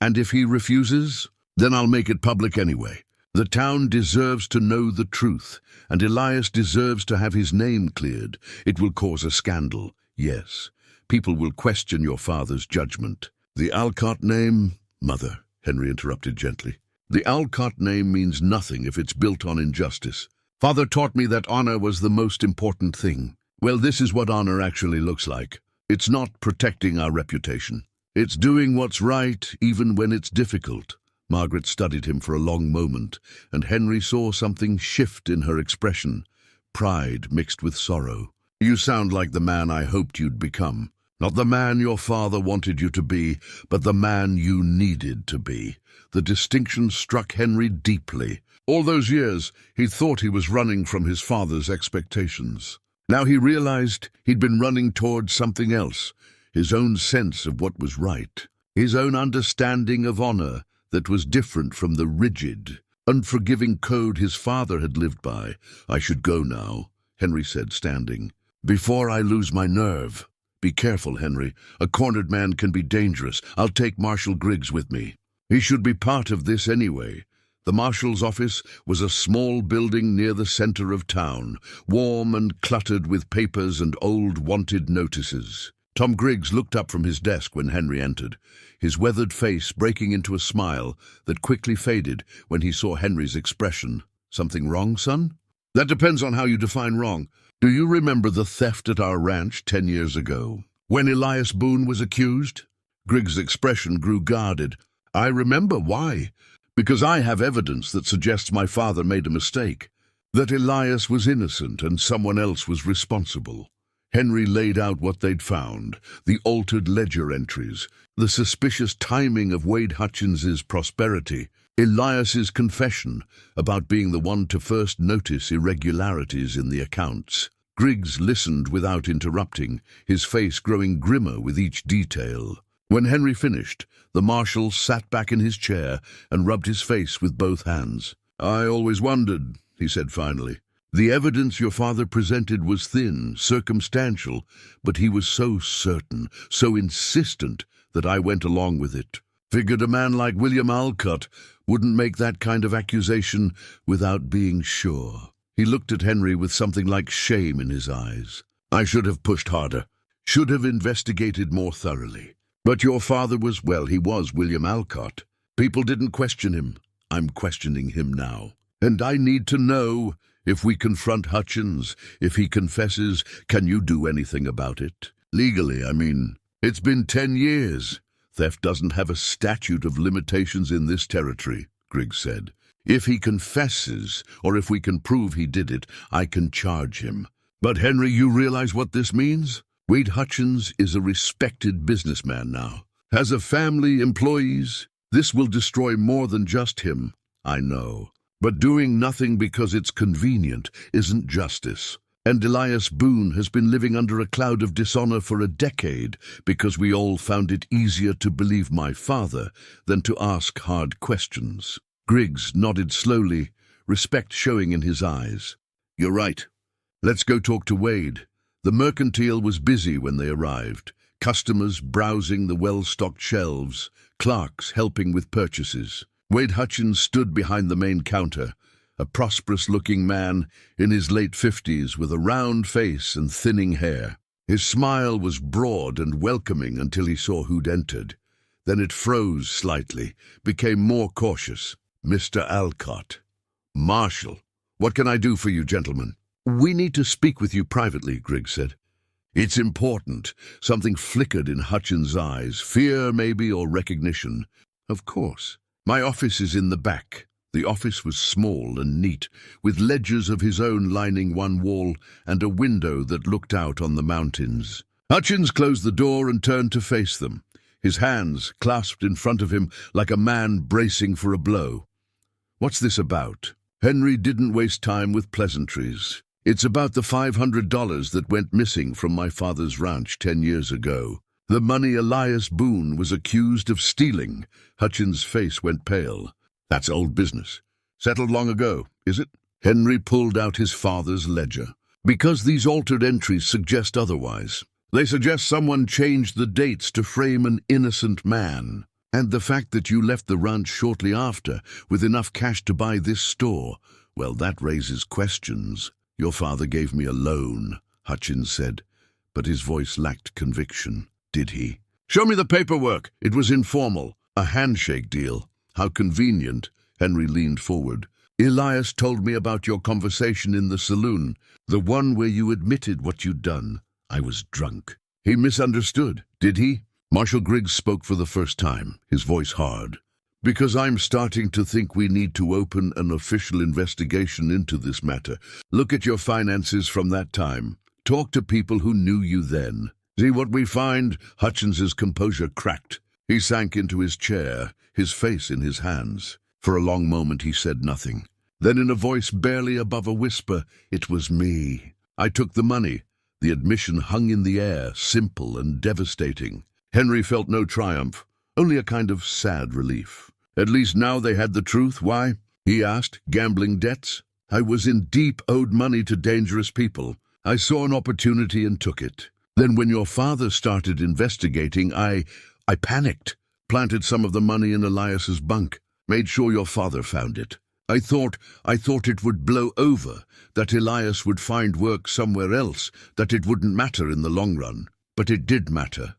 And if he refuses, then I'll make it public anyway. The town deserves to know the truth, and Elias deserves to have his name cleared. It will cause a scandal, yes. People will question your father's judgment." "The Alcott name?" "Mother," Henry interrupted gently. "The Alcott name means nothing if it's built on injustice. Father taught me that honor was the most important thing. Well, this is what honor actually looks like. It's not protecting our reputation. It's doing what's right, even when it's difficult." Margaret studied him for a long moment, and Henry saw something shift in her expression, pride mixed with sorrow. "You sound like the man I hoped you'd become. Not the man your father wanted you to be, but the man you needed to be." The distinction struck Henry deeply. All those years, he thought he was running from his father's expectations. Now he realized he'd been running towards something else, his own sense of what was right, his own understanding of honor that was different from the rigid, unforgiving code his father had lived by. "I should go now," Henry said, standing, "before I lose my nerve." "Be careful, Henry. A cornered man can be dangerous. I'll take Marshal Griggs with me. He should be part of this anyway." The marshal's office was a small building near the center of town, warm and cluttered with papers and old wanted notices. Tom Griggs looked up from his desk when Henry entered, his weathered face breaking into a smile that quickly faded when he saw Henry's expression. "Something wrong, son?" "That depends on how you define wrong. Do you remember the theft at our ranch 10 years ago, when Elias Boone was accused?" Griggs' expression grew guarded. "I remember. Why?" "Because I have evidence that suggests my father made a mistake, that Elias was innocent and someone else was responsible." Henry laid out what they'd found, the altered ledger entries, the suspicious timing of Wade Hutchins's prosperity, Elias's confession about being the one to first notice irregularities in the accounts. Griggs listened without interrupting, his face growing grimmer with each detail. When Henry finished, the marshal sat back in his chair and rubbed his face with both hands. "I always wondered," he said finally. "The evidence your father presented was thin, circumstantial, but he was so certain, so insistent that I went along with it. Figured a man like William Alcott wouldn't make that kind of accusation without being sure." He looked at Henry with something like shame in his eyes. "I should have pushed harder, should have investigated more thoroughly. But your father was, well, he was William Alcott. People didn't question him. I'm questioning him now. And I need to know, if we confront Hutchins, if he confesses, can you do anything about it? Legally, I mean. It's been 10 years. Theft doesn't have a statute of limitations in this territory," Griggs said. "If he confesses, or if we can prove he did it, I can charge him. But Henry, you realize what this means? Wade Hutchins is a respected businessman now. Has a family, employees. This will destroy more than just him, I know. But doing nothing because it's convenient isn't justice. And Elias Boone has been living under a cloud of dishonor for a decade because we all found it easier to believe my father than to ask hard questions." Griggs nodded slowly, respect showing in his eyes. "You're right. Let's go talk to Wade." The mercantile was busy when they arrived, customers browsing the well-stocked shelves, clerks helping with purchases. Wade Hutchins stood behind the main counter, a prosperous-looking man in his late 50s with a round face and thinning hair. His smile was broad and welcoming until he saw who'd entered. Then it froze slightly, became more cautious. "Mr. Alcott." "Marshal, what can I do for you, gentlemen?" "We need to speak with you privately," Griggs said. "It's important." Something flickered in Hutchins' eyes, fear maybe or recognition. "Of course. My office is in the back." The office was small and neat, with ledgers of his own lining one wall and a window that looked out on the mountains. Hutchins closed the door and turned to face them, his hands clasped in front of him like a man bracing for a blow. "What's this about?" Henry didn't waste time with pleasantries. "It's about the $500 that went missing from my father's ranch 10 years ago. The money Elias Boone was accused of stealing." Hutchins' face went pale. "That's old business. Settled long ago, is it?" Henry pulled out his father's ledger. "Because these altered entries suggest otherwise. They suggest someone changed the dates to frame an innocent man. And the fact that you left the ranch shortly after, with enough cash to buy this store, well, that raises questions." "Your father gave me a loan," Hutchins said, but his voice lacked conviction. "Did he?" "Show me the paperwork." "It was informal, a handshake deal." "How convenient." Henry leaned forward. "Elias told me about your conversation in the saloon, the one where you admitted what you'd done." "I was drunk." "He misunderstood, did he?" Marshal Griggs spoke for the first time, his voice hard. "Because I'm starting to think we need to open an official investigation into this matter. Look at your finances from that time. Talk to people who knew you then. See what we find." Hutchins's composure cracked. He sank into his chair, his face in his hands. For a long moment he said nothing. Then in a voice barely above a whisper, "It was me. I took the money." The admission hung in the air, simple and devastating. Henry felt no triumph, only a kind of sad relief. "At least now they had the truth. Why?" he asked. "Gambling debts?" "I was in deep, owed money to dangerous people. I saw an opportunity and took it. Then when your father started investigating, I panicked, planted some of the money in Elias's bunk, made sure your father found it. I thought it would blow over, that Elias would find work somewhere else, that it wouldn't matter in the long run. But it did matter,"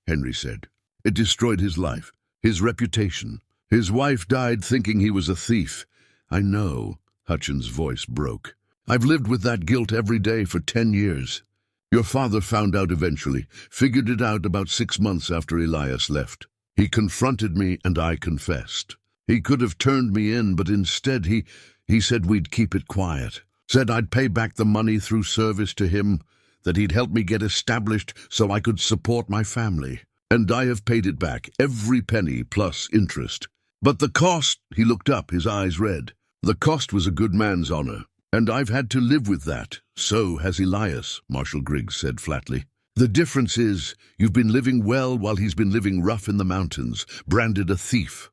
Henry said. "It destroyed his life, his reputation. His wife died thinking he was a thief." "I know," Hutchins' voice broke. "I've lived with that guilt every day for 10 years. Your father found out eventually, figured it out about 6 months after Elias left. He confronted me and I confessed. He could have turned me in, but instead he said we'd keep it quiet. Said I'd pay back the money through service to him. that he'd help me get established so I could support my family. And I have paid it back, every penny plus interest. But the cost, he looked up, his eyes red. The cost was a good man's honor, and I've had to live with that. So has Elias, Marshal Griggs said flatly. The difference is, you've been living well while he's been living rough in the mountains, branded a thief.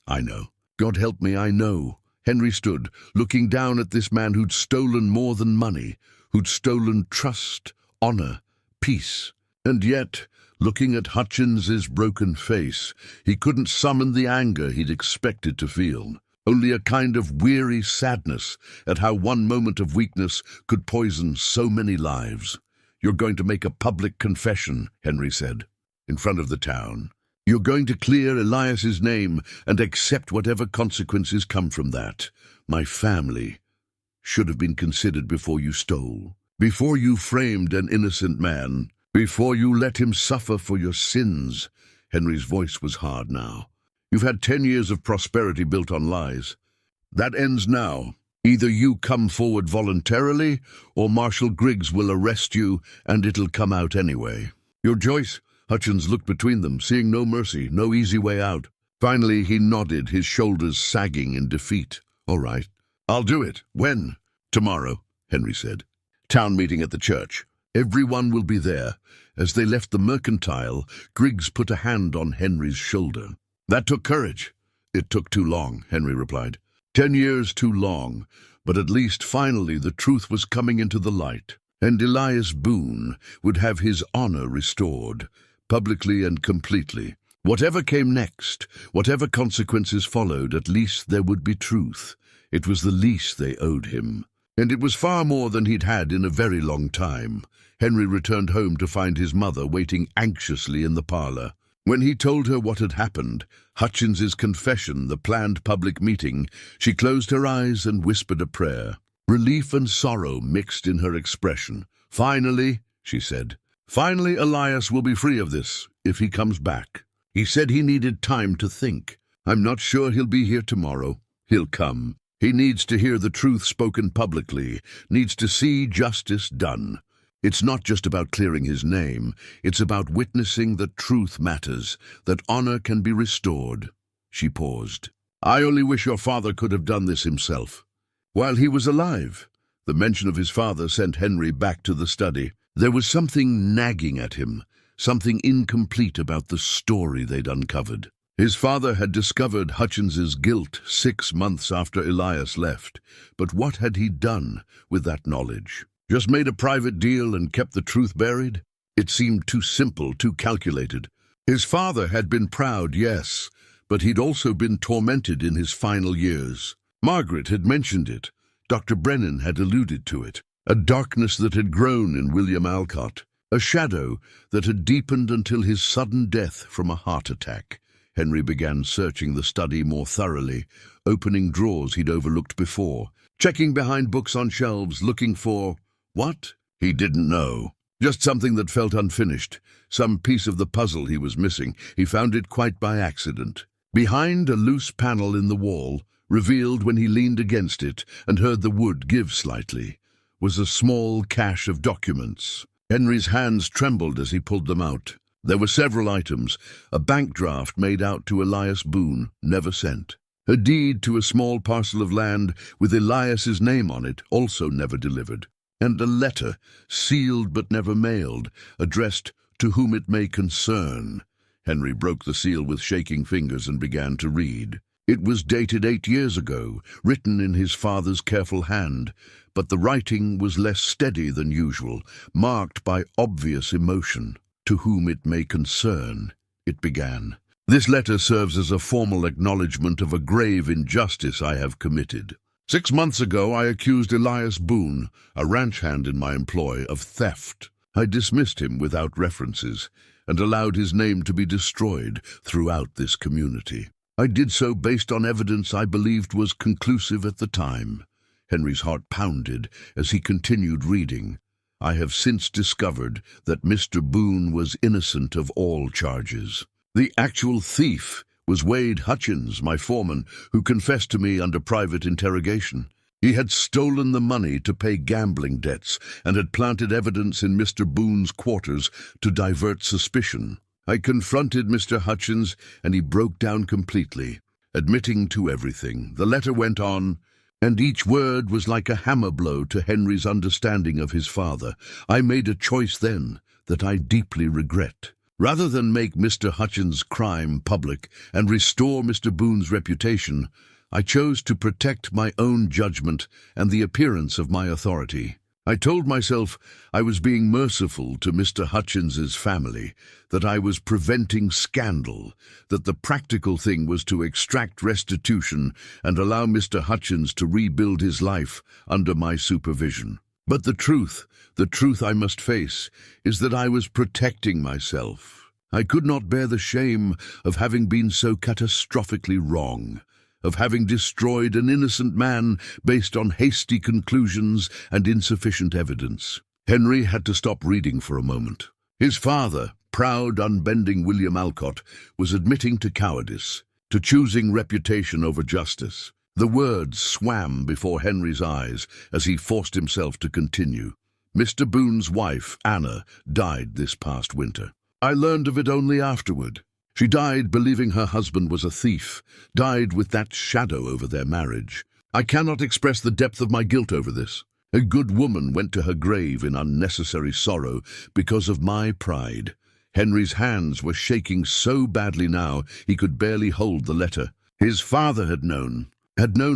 I know. God help me, I know. Henry stood, looking down at this man who'd stolen more than money, who'd stolen trust, honor, peace. And yet, looking at Hutchins's broken face, he couldn't summon the anger he'd expected to feel. Only a kind of weary sadness at how one moment of weakness could poison so many lives. You're going to make a public confession, Henry said, in front of the town. You're going to clear Elias's name and accept whatever consequences come from that. My family should have been considered before you stole, before you framed an innocent man, before you let him suffer for your sins. Henry's voice was hard now. You've had 10 years of prosperity built on lies. That ends now. Either you come forward voluntarily, or Marshal Griggs will arrest you, and it'll come out anyway. Your choice. Hutchins looked between them, seeing no mercy, no easy way out. Finally, he nodded, his shoulders sagging in defeat. All right. I'll do it. When? Tomorrow, Henry said. Town meeting at the church. Everyone will be there. As they left the mercantile, Griggs put a hand on Henry's shoulder. That took courage. It took too long, Henry replied. 10 years too long, but at least finally the truth was coming into the light, and Elias Boone would have his honor restored, publicly and completely. Whatever came next, whatever consequences followed, at least there would be truth. It was the least they owed him, and it was far more than he'd had in a very long time. Henry returned home to find his mother waiting anxiously in the parlor. When he told her what had happened, Hutchins's confession, the planned public meeting, she closed her eyes and whispered a prayer. Relief and sorrow mixed in her expression. Finally, she said, finally Elias will be free of this, if he comes back. He said he needed time to think. I'm not sure he'll be here tomorrow. He'll come. He needs to hear the truth spoken publicly, needs to see justice done. It's not just about clearing his name, it's about witnessing that truth matters, that honor can be restored. She paused. I only wish your father could have done this himself. While he was alive. The mention of his father sent Henry back to the study. There was something nagging at him, something incomplete about the story they'd uncovered. His father had discovered Hutchins's guilt 6 months after Elias left, but what had he done with that knowledge? Just made a private deal and kept the truth buried? It seemed too simple, too calculated. His father had been proud, yes, but he'd also been tormented in his final years. Margaret had mentioned it. Dr. Brennan had alluded to it. A darkness that had grown in William Alcott. A shadow that had deepened until his sudden death from a heart attack. Henry began searching the study more thoroughly, opening drawers he'd overlooked before, checking behind books on shelves, looking for... what? He didn't know. Just something that felt unfinished, some piece of the puzzle he was missing. He found it quite by accident. Behind a loose panel in the wall, revealed when he leaned against it and heard the wood give slightly, was a small cache of documents. Henry's hands trembled as he pulled them out. There were several items: a bank draft made out to Elias Boone, never sent. A deed to a small parcel of land with Elias's name on it, also never delivered. And a letter, sealed but never mailed, addressed to whom it may concern. Henry broke the seal with shaking fingers and began to read. It was dated 8 years ago, written in his father's careful hand, but the writing was less steady than usual, marked by obvious emotion. To whom it may concern, it began. This letter serves as a formal acknowledgement of a grave injustice I have committed. 6 months ago, I accused Elias Boone, a ranch hand in my employ, of theft. I dismissed him without references and allowed his name to be destroyed throughout this community. I did so based on evidence I believed was conclusive at the time. Henry's heart pounded as he continued reading. I have since discovered that Mr. Boone was innocent of all charges. The actual thief was Wade Hutchins, my foreman, who confessed to me under private interrogation. He had stolen the money to pay gambling debts and had planted evidence in Mr. Boone's quarters to divert suspicion. I confronted Mr. Hutchins, and he broke down completely, admitting to everything. The letter went on, and each word was like a hammer blow to Henry's understanding of his father. I made a choice then that I deeply regret. Rather than make Mr. Hutchins' crime public and restore Mr. Boone's reputation, I chose to protect my own judgment and the appearance of my authority. I told myself I was being merciful to Mr. Hutchins's family, that I was preventing scandal, that the practical thing was to extract restitution and allow Mr. Hutchins to rebuild his life under my supervision. But the truth I must face, is that I was protecting myself. I could not bear the shame of having been so catastrophically wrong, of having destroyed an innocent man based on hasty conclusions and insufficient evidence. Henry had to stop reading for a moment. His father, proud, unbending William Alcott, was admitting to cowardice, to choosing reputation over justice. The words swam before Henry's eyes as he forced himself to continue. Mr. Boone's wife, Anna, died this past winter. I learned of it only afterward. She died believing her husband was a thief, died with that shadow over their marriage. I cannot express the depth of my guilt over this. A good woman went to her grave in unnecessary sorrow because of my pride. Henry's hands were shaking so badly now he could barely hold the letter. His father had known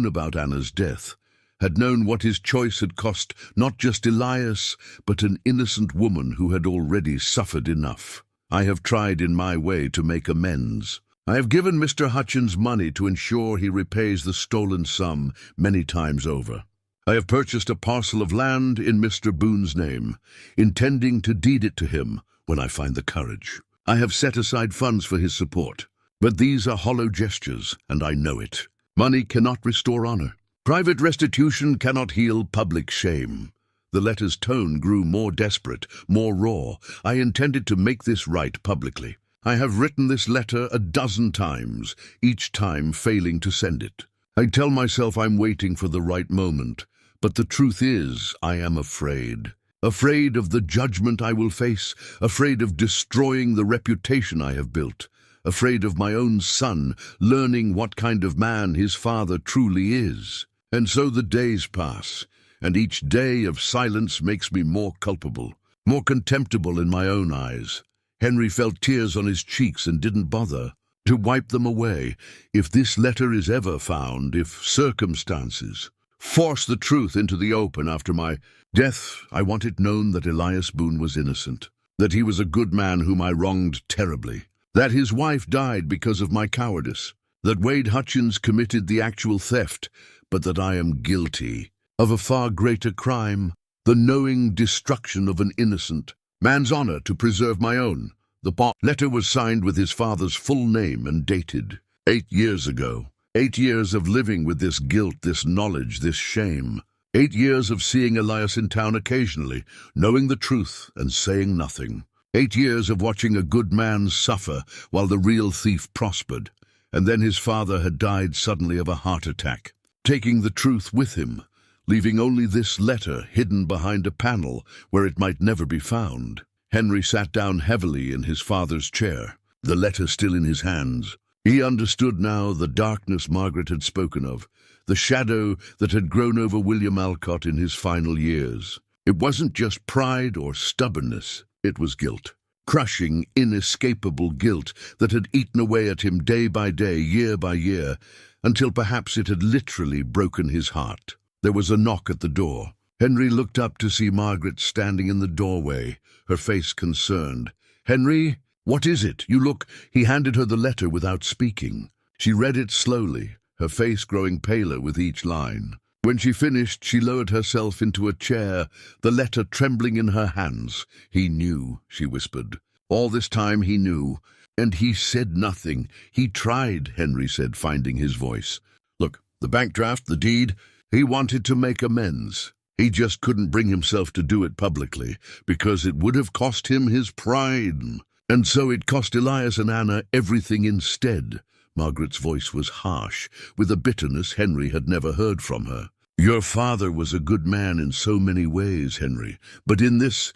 about Anna's death, had known what his choice had cost not just Elias, but an innocent woman who had already suffered enough. I have tried in my way to make amends. I have given Mr. Hutchins money to ensure he repays the stolen sum many times over. I have purchased a parcel of land in Mr. Boone's name, intending to deed it to him when I find the courage. I have set aside funds for his support, but these are hollow gestures, and I know it. Money cannot restore honor. Private restitution cannot heal public shame. The letter's tone grew more desperate, more raw. I intended to make this right publicly. I have written this letter a dozen times, each time failing to send it. I tell myself I'm waiting for the right moment, but the truth is I am afraid. Afraid of the judgment I will face, afraid of destroying the reputation I have built, afraid of my own son learning what kind of man his father truly is. And so the days pass, and each day of silence makes me more culpable, more contemptible in my own eyes. Henry felt tears on his cheeks and didn't bother to wipe them away. If this letter is ever found, if circumstances force the truth into the open after my death, I want it known that Elias Boone was innocent, that he was a good man whom I wronged terribly, that his wife died because of my cowardice, that Wade Hutchins committed the actual theft, but that I am guilty of a far greater crime, the knowing destruction of an innocent man's honor to preserve my own. The letter was signed with his father's full name and dated 8 years ago. 8 years of living with this guilt, this knowledge, this shame. 8 years of seeing Elias in town occasionally, knowing the truth and saying nothing. 8 years of watching a good man suffer while the real thief prospered. And then his father had died suddenly of a heart attack, taking the truth with him, leaving only this letter hidden behind a panel where it might never be found. Henry sat down heavily in his father's chair, the letter still in his hands. He understood now the darkness Margaret had spoken of, the shadow that had grown over William Alcott in his final years. It wasn't just pride or stubbornness, it was guilt. Crushing, inescapable guilt that had eaten away at him day by day, year by year, until perhaps it had literally broken his heart. There was a knock at the door. Henry looked up to see Margaret standing in the doorway, her face concerned. "Henry, what is it? You look—" He handed her the letter without speaking. She read it slowly, her face growing paler with each line. When she finished, she lowered herself into a chair, the letter trembling in her hands. "He knew," she whispered. "All this time he knew. And he said nothing. He tried," Henry said, finding his voice. "Look, the bank draft, the deed, he wanted to make amends. He just couldn't bring himself to do it publicly, because it would have cost him his pride. And so it cost Elias and Anna everything instead." Margaret's voice was harsh, with a bitterness Henry had never heard from her. Your father was a good man in so many ways, Henry, but in this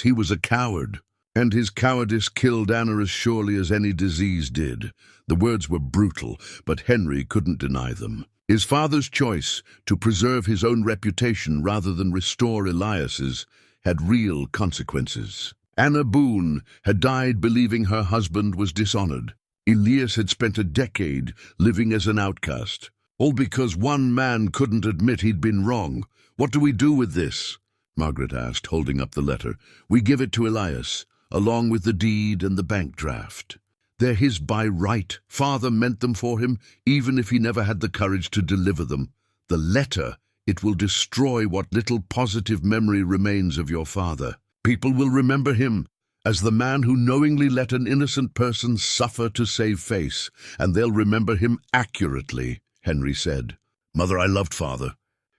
he was a coward, and his cowardice killed Anna as surely as any disease did. The words were brutal, but Henry couldn't deny them. His father's choice to preserve his own reputation rather than restore Elias's had real consequences. Anna Boone had died believing her husband was dishonored. Elias had spent a decade living as an outcast, all because one man couldn't admit he'd been wrong. "What do we do with this?" Margaret asked, holding up the letter. "We give it to Elias, along with the deed and the bank draft. They're his by right. Father meant them for him, even if he never had the courage to deliver them. The letter, it will destroy what little positive memory remains of your father. People will remember him as the man who knowingly let an innocent person suffer to save face, and they'll remember him accurately," Henry said. "Mother, I loved father.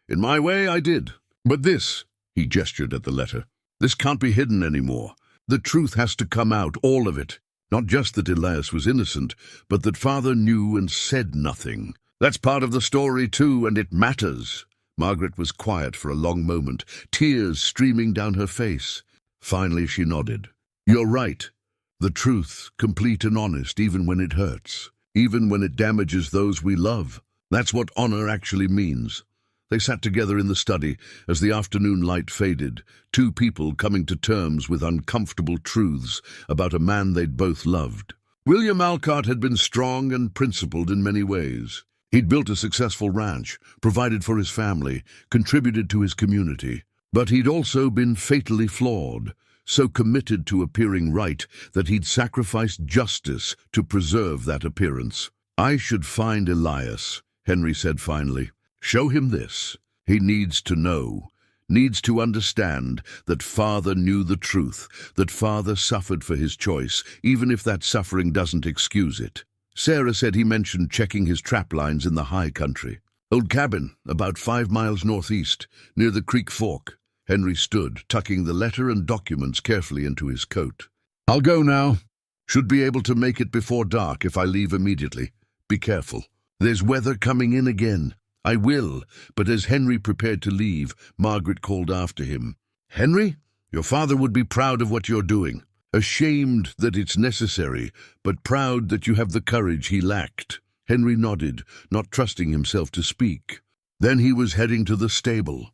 In my way, I did. But this," he gestured at the letter, "this can't be hidden anymore. The truth has to come out, all of it. Not just that Elias was innocent, but that father knew and said nothing. That's part of the story too, and it matters." Margaret was quiet for a long moment, tears streaming down her face. Finally she nodded. "You're right. The truth, complete and honest, even when it hurts, even when it damages those we love. That's what honor actually means." They sat together in the study as the afternoon light faded, two people coming to terms with uncomfortable truths about a man they'd both loved. William Alcott had been strong and principled in many ways. He'd built a successful ranch, provided for his family, contributed to his community. But he'd also been fatally flawed, so committed to appearing right that he'd sacrificed justice to preserve that appearance. "I should find Elias," Henry said finally. "Show him this. He needs to know, needs to understand that father knew the truth, that father suffered for his choice, even if that suffering doesn't excuse it." Sarah said he mentioned checking his trap lines in the high country. "Old cabin, about 5 miles northeast, near the creek fork." Henry stood, tucking the letter and documents carefully into his coat. "I'll go now. Should be able to make it before dark if I leave immediately. Be careful. There's weather coming in again." "I will," but as Henry prepared to leave, Margaret called after him. "Henry, your father would be proud of what you're doing. Ashamed that it's necessary, but proud that you have the courage he lacked." Henry nodded, not trusting himself to speak. Then he was heading to the stable,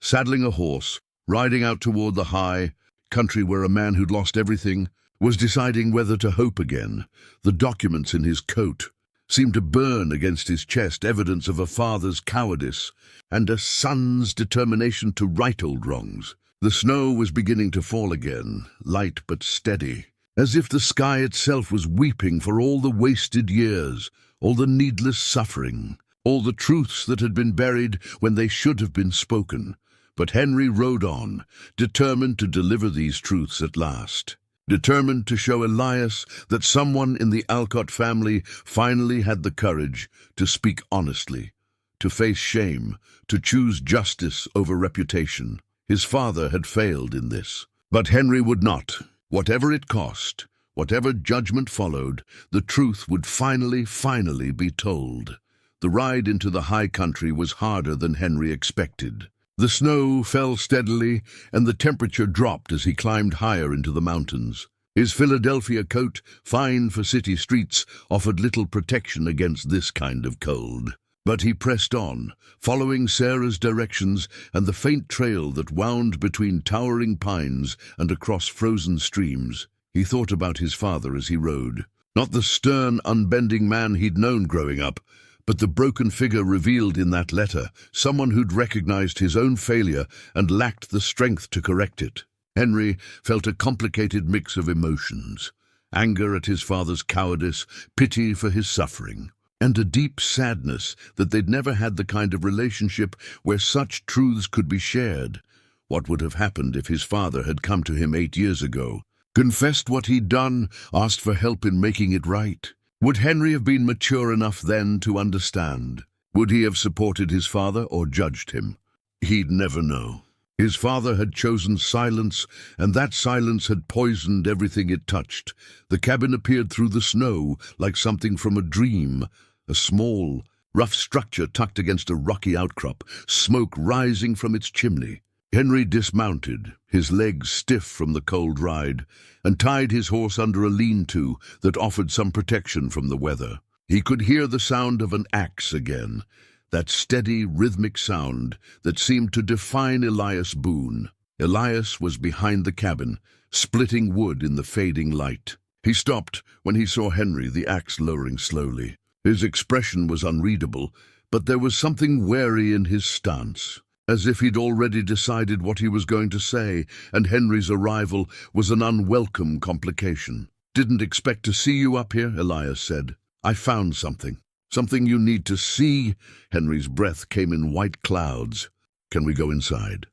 saddling a horse, riding out toward the high country where a man who'd lost everything was deciding whether to hope again. The documents in his coat seemed to burn against his chest, evidence of a father's cowardice and a son's determination to right old wrongs. The snow was beginning to fall again, light but steady, as if the sky itself was weeping for all the wasted years, all the needless suffering, all the truths that had been buried when they should have been spoken. But Henry rode on, determined to deliver these truths at last. Determined to show Elias that someone in the Alcott family finally had the courage to speak honestly, to face shame, to choose justice over reputation. His father had failed in this, but Henry would not. Whatever it cost, whatever judgment followed, the truth would finally be told. The ride into the high country was harder than Henry expected. The snow fell steadily, and the temperature dropped as he climbed higher into the mountains. His Philadelphia coat, fine for city streets, offered little protection against this kind of cold. But he pressed on, following Sarah's directions and the faint trail that wound between towering pines and across frozen streams. He thought about his father as he rode. Not the stern, unbending man he'd known growing up, but the broken figure revealed in that letter, someone who'd recognized his own failure and lacked the strength to correct it. Henry felt a complicated mix of emotions: anger at his father's cowardice, pity for his suffering, and a deep sadness that they'd never had the kind of relationship where such truths could be shared. What would have happened if his father had come to him 8 years ago, confessed what he'd done, asked for help in making it right? Would Henry have been mature enough then to understand? Would he have supported his father or judged him? He'd never know. His father had chosen silence, and that silence had poisoned everything it touched. The cabin appeared through the snow like something from a dream, a small, rough structure tucked against a rocky outcrop, smoke rising from its chimney. Henry dismounted, his legs stiff from the cold ride, and tied his horse under a lean-to that offered some protection from the weather. He could hear the sound of an axe again, that steady, rhythmic sound that seemed to define Elias Boone. Elias was behind the cabin, splitting wood in the fading light. He stopped when he saw Henry, the axe lowering slowly. His expression was unreadable, but there was something wary in his stance, as if he'd already decided what he was going to say, and Henry's arrival was an unwelcome complication. "Didn't expect to see you up here," Elias said. "I found something. Something you need to see." Henry's breath came in white clouds. "Can we go inside?"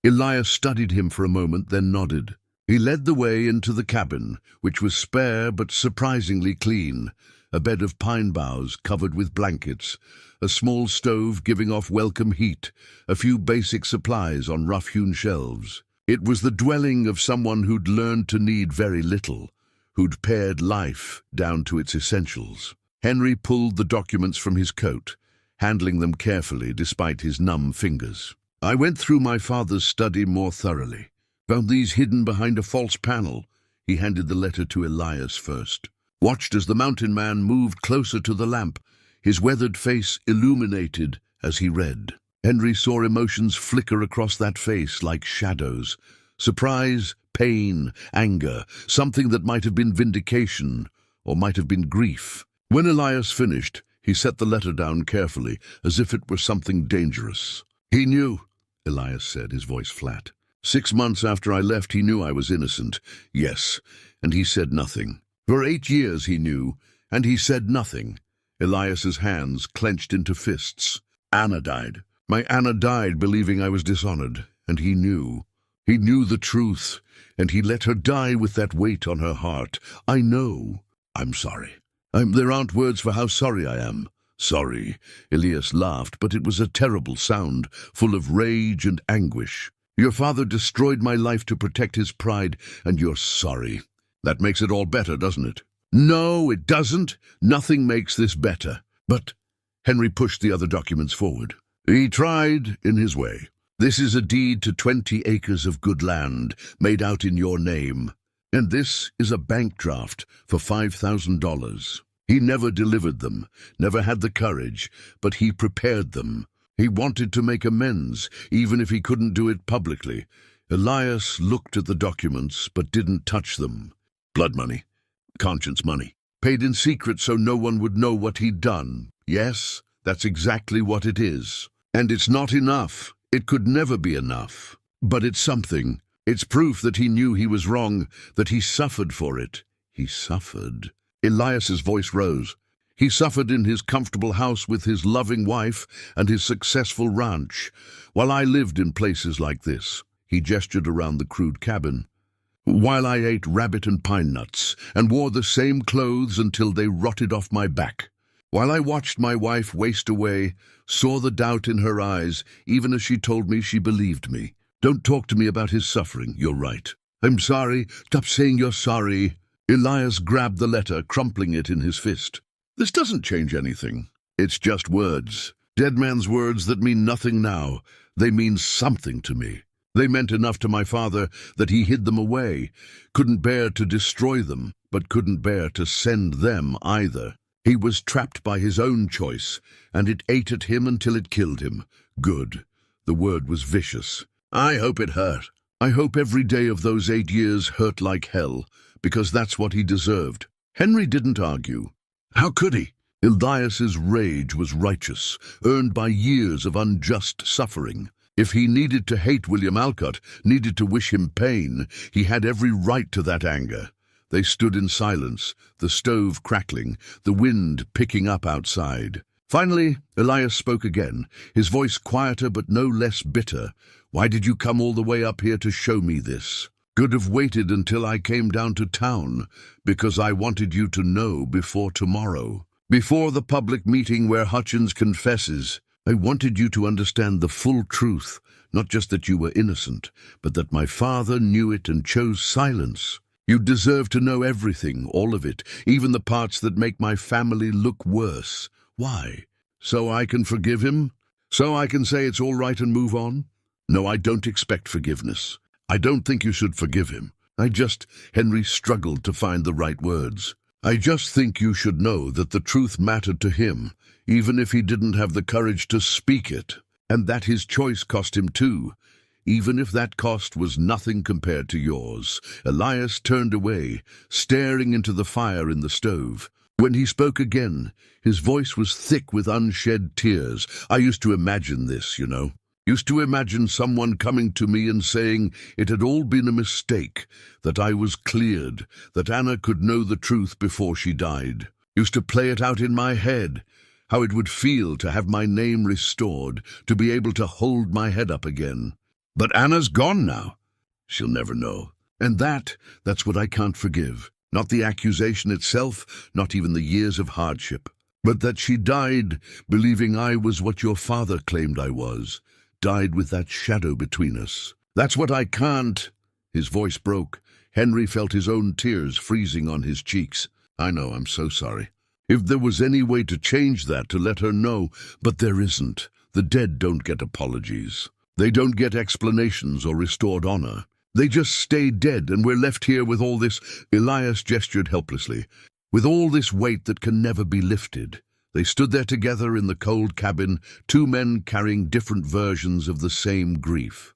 Elias studied him for a moment, then nodded. He led the way into the cabin, which was spare but surprisingly clean. A bed of pine boughs covered with blankets, a small stove giving off welcome heat, a few basic supplies on rough-hewn shelves. It was the dwelling of someone who'd learned to need very little, who'd pared life down to its essentials. Henry pulled the documents from his coat, handling them carefully despite his numb fingers. "I went through my father's study more thoroughly. Found these hidden behind a false panel." He handed the letter to Elias first. Watched as the mountain man moved closer to the lamp, his weathered face illuminated as he read. Henry saw emotions flicker across that face like shadows. Surprise, pain, anger, something that might have been vindication or might have been grief. When Elias finished, he set the letter down carefully, as if it were something dangerous. "He knew," Elias said, his voice flat. "6 months after I left, he knew I was innocent. Yes, and he said nothing. For 8 years he knew, and he said nothing." Elias's hands clenched into fists. "Anna died. My Anna died believing I was dishonored, and he knew. He knew the truth, and he let her die with that weight on her heart. I know. I'm sorry. There aren't words for how sorry I am." "Sorry." Elias laughed, but it was a terrible sound, full of rage and anguish. "Your father destroyed my life to protect his pride, and you're sorry. That makes it all better, doesn't it?" "No, it doesn't. Nothing makes this better. But—" Henry pushed the other documents forward. "He tried in his way. This is a deed to 20 acres of good land, made out in your name. And this is a bank draft for $5,000. He never delivered them, never had the courage, but he prepared them. He wanted to make amends, even if he couldn't do it publicly." Elias looked at the documents, but didn't touch them. "Blood money, conscience money, paid in secret so no one would know what he'd done. Yes, that's exactly what it is. And it's not enough. It could never be enough. But it's something. It's proof that he knew he was wrong, that he suffered for it." "He suffered?" Elias's voice rose. "He suffered in his comfortable house with his loving wife and his successful ranch, while I lived in places like this." He gestured around the crude cabin. "While I ate rabbit and pine nuts and wore the same clothes until they rotted off my back. While I watched my wife waste away, saw the doubt in her eyes, even as she told me she believed me. Don't talk to me about his suffering. You're right. I'm sorry. Stop saying you're sorry." Elias grabbed the letter, crumpling it in his fist. "This doesn't change anything. It's just words. Dead man's words that mean nothing now. They mean something to me. They meant enough to my father that he hid them away, couldn't bear to destroy them, but couldn't bear to send them either. He was trapped by his own choice, and it ate at him until it killed him. Good." The word was vicious. "I hope it hurt. I hope every day of those 8 years hurt like hell, because that's what he deserved." Henry didn't argue. How could he? Elias's rage was righteous, earned by years of unjust suffering. If he needed to hate William Alcott, needed to wish him pain, he had every right to that anger. They stood in silence, the stove crackling, the wind picking up outside. Finally, Elias spoke again, his voice quieter but no less bitter. "Why did you come all the way up here to show me this?" "Could have waited until I came down to town, because I wanted you to know before tomorrow. Before the public meeting where Hutchins confesses. I wanted you to understand the full truth, not just that you were innocent, but that my father knew it and chose silence. You deserve to know everything, all of it, even the parts that make my family look worse. Why? So I can forgive him? So I can say it's all right and move on? No, I don't expect forgiveness. I don't think you should forgive him. Henry struggled to find the right words. I just think you should know that the truth mattered to him, even if he didn't have the courage to speak it, and that his choice cost him too, even if that cost was nothing compared to yours. Elias turned away, staring into the fire in the stove. When he spoke again, his voice was thick with unshed tears. I used to imagine this, you know. Used to imagine someone coming to me and saying it had all been a mistake, that I was cleared, that Anna could know the truth before she died. Used to play it out in my head, how it would feel to have my name restored, to be able to hold my head up again. But Anna's gone now. She'll never know. And that's what I can't forgive. Not the accusation itself, not even the years of hardship, but that she died believing I was what your father claimed I was. Died with that shadow between us. That's what I can't. His voice broke. Henry felt his own tears freezing on his cheeks. I know, I'm so sorry. If there was any way to change that, to let her know, but there isn't. The dead don't get apologies. They don't get explanations or restored honor. They just stay dead, and we're left here with all this. Elias gestured helplessly. With all this weight that can never be lifted. They stood there together in the cold cabin, two men carrying different versions of the same grief.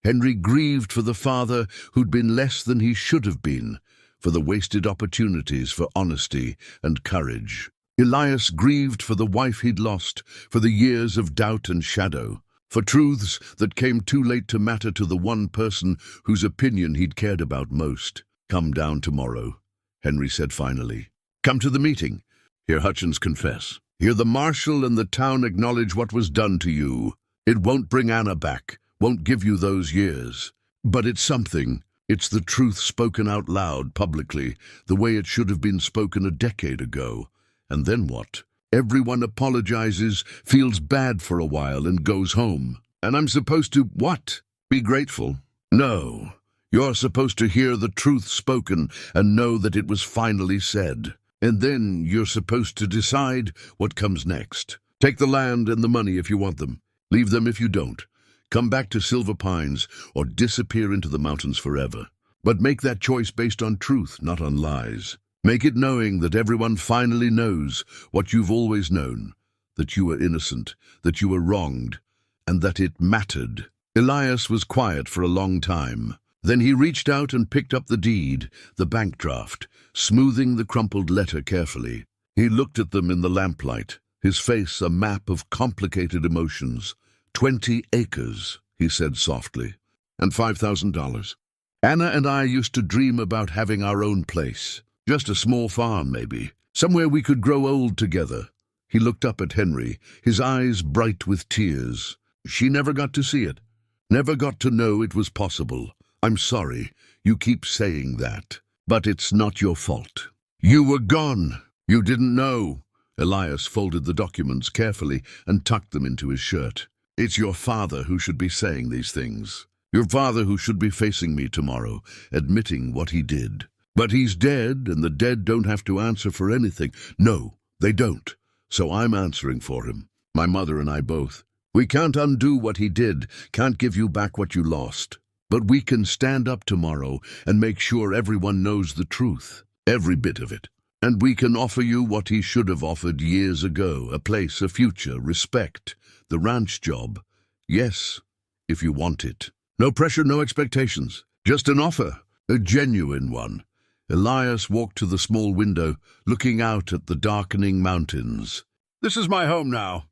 Henry grieved for the father who'd been less than he should have been, for the wasted opportunities for honesty and courage. Elias grieved for the wife he'd lost, for the years of doubt and shadow, for truths that came too late to matter to the one person whose opinion he'd cared about most. Come down tomorrow, Henry said finally. Come to the meeting. Hear Hutchins confess. Hear the marshal and the town acknowledge what was done to you. It won't bring Anna back, won't give you those years. But it's something. It's the truth spoken out loud, publicly, the way it should have been spoken a decade ago. And then what? Everyone apologizes, feels bad for a while, and goes home. And I'm supposed to, what? Be grateful? No. You're supposed to hear the truth spoken and know that it was finally said. And then you're supposed to decide what comes next. Take the land and the money if you want them. Leave them if you don't. Come back to Silver Pines or disappear into the mountains forever. But make that choice based on truth, not on lies. Make it knowing that everyone finally knows what you've always known, that you were innocent, that you were wronged, and that it mattered. Elias was quiet for a long time. Then he reached out and picked up the deed, the bank draft, smoothing the crumpled letter carefully. He looked at them in the lamplight, his face a map of complicated emotions. 20 acres, he said softly, and $5,000. Anna and I used to dream about having our own place. Just a small farm, maybe. Somewhere we could grow old together. He looked up at Henry, his eyes bright with tears. She never got to see it. Never got to know it was possible. I'm sorry, you keep saying that. But it's not your fault. You were gone. You didn't know. Elias folded the documents carefully and tucked them into his shirt. It's your father who should be saying these things. Your father who should be facing me tomorrow, admitting what he did. But he's dead, and the dead don't have to answer for anything. No, they don't. So I'm answering for him. My mother and I both. We can't undo what he did, can't give you back what you lost. But we can stand up tomorrow and make sure everyone knows the truth, every bit of it. And we can offer you what he should have offered years ago, a place, a future, respect, the ranch job. Yes, if you want it. No pressure, no expectations. Just an offer, a genuine one. Elias walked to the small window, looking out at the darkening mountains. This is my home now.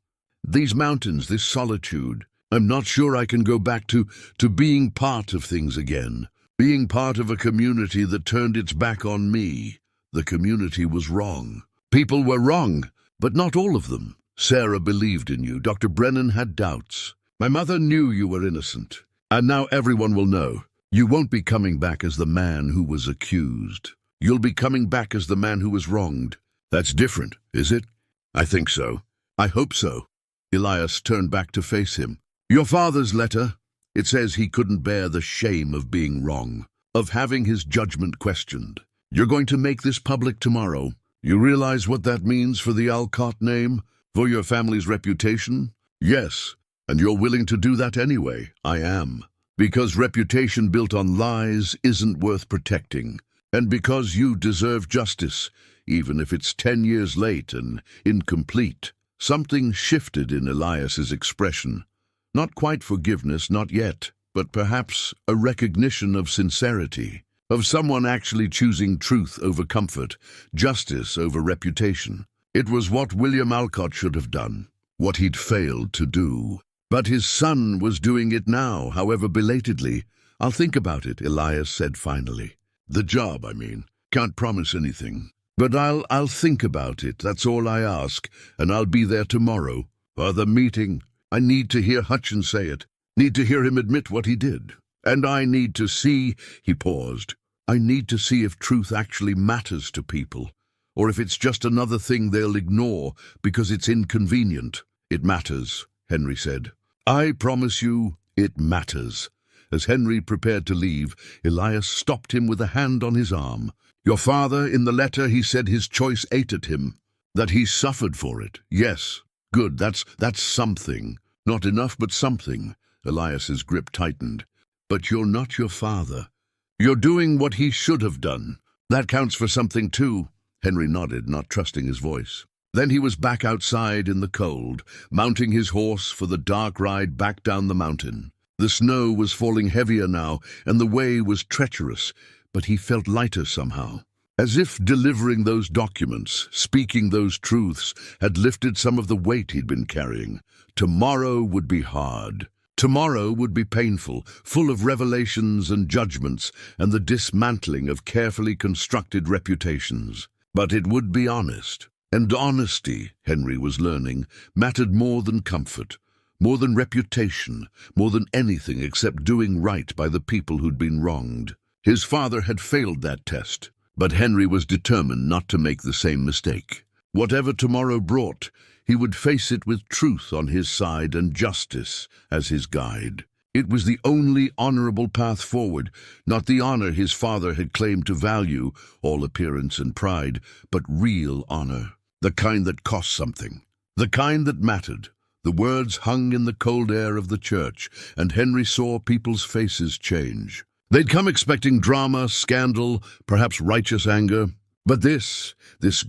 These mountains, this solitude. I'm not sure I can go back to being part of things again. Being part of a community that turned its back on me. The community was wrong. People were wrong, but not all of them. Sarah believed in you. Dr. Brennan had doubts. My mother knew you were innocent. And now everyone will know. You won't be coming back as the man who was accused. You'll be coming back as the man who was wronged. That's different, is it? I think so. I hope so. Elias turned back to face him. Your father's letter, it says he couldn't bear the shame of being wrong, of having his judgment questioned. You're going to make this public tomorrow. You realize what that means for the Alcott name? For your family's reputation? Yes. And you're willing to do that anyway? I am. Because reputation built on lies isn't worth protecting. And because you deserve justice, even if it's 10 years late and incomplete. Something shifted in Elias's expression. Not quite forgiveness, not yet, but perhaps a recognition of sincerity, of someone actually choosing truth over comfort, justice over reputation. It was what William Alcott should have done, what he'd failed to do. But his son was doing it now, however belatedly. I'll think about it, Elias said finally. The job, I mean. Can't promise anything. But I'll think about it, that's all I ask, and I'll be there tomorrow. For the meeting. I need to hear Hutchins say it. Need to hear him admit what he did. And I need to see, he paused. I need to see if truth actually matters to people, or if it's just another thing they'll ignore because it's inconvenient. It matters, Henry said. I promise you, it matters. As Henry prepared to leave, Elias stopped him with a hand on his arm. Your father, in the letter, he said his choice ate at him, that he suffered for it. Yes, good, that's something. Not enough, but something. Elias's grip tightened. But you're not your father. You're doing what he should have done. That counts for something too. Henry nodded, not trusting his voice. Then he was back outside in the cold, mounting his horse for the dark ride back down the mountain. The snow was falling heavier now, and the way was treacherous, but he felt lighter somehow. As if delivering those documents, speaking those truths, had lifted some of the weight he'd been carrying. Tomorrow would be hard. Tomorrow would be painful, full of revelations and judgments, and the dismantling of carefully constructed reputations. But it would be honest. And honesty, Henry was learning, mattered more than comfort, more than reputation, more than anything except doing right by the people who'd been wronged. His father had failed that test, but Henry was determined not to make the same mistake. Whatever tomorrow brought, he would face it with truth on his side and justice as his guide. It was the only honorable path forward, not the honor his father had claimed to value, all appearance and pride, but real honor. The kind that cost something. The kind that mattered. The words hung in the cold air of the church, and Henry saw people's faces change. They'd come expecting drama, scandal, perhaps righteous anger. But this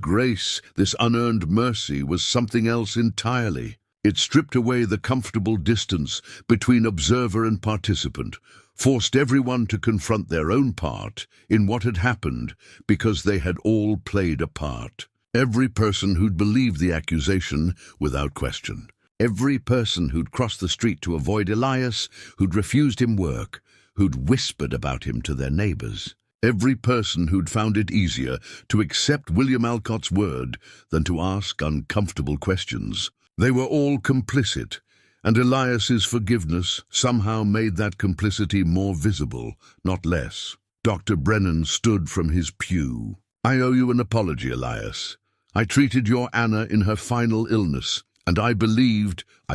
grace, this unearned mercy was something else entirely. It stripped away the comfortable distance between observer and participant, forced everyone to confront their own part in what had happened because they had all played a part. Every person who'd believed the accusation without question. Every person who'd crossed the street to avoid Elias, who'd refused him work, who'd whispered about him to their neighbors. Every person who'd found it easier to accept William Alcott's word than to ask uncomfortable questions. They were all complicit, and Elias's forgiveness somehow made that complicity more visible, not less. Dr. Brennan stood from his pew. I owe you an apology, Elias. I treated your Anna in her final illness, and I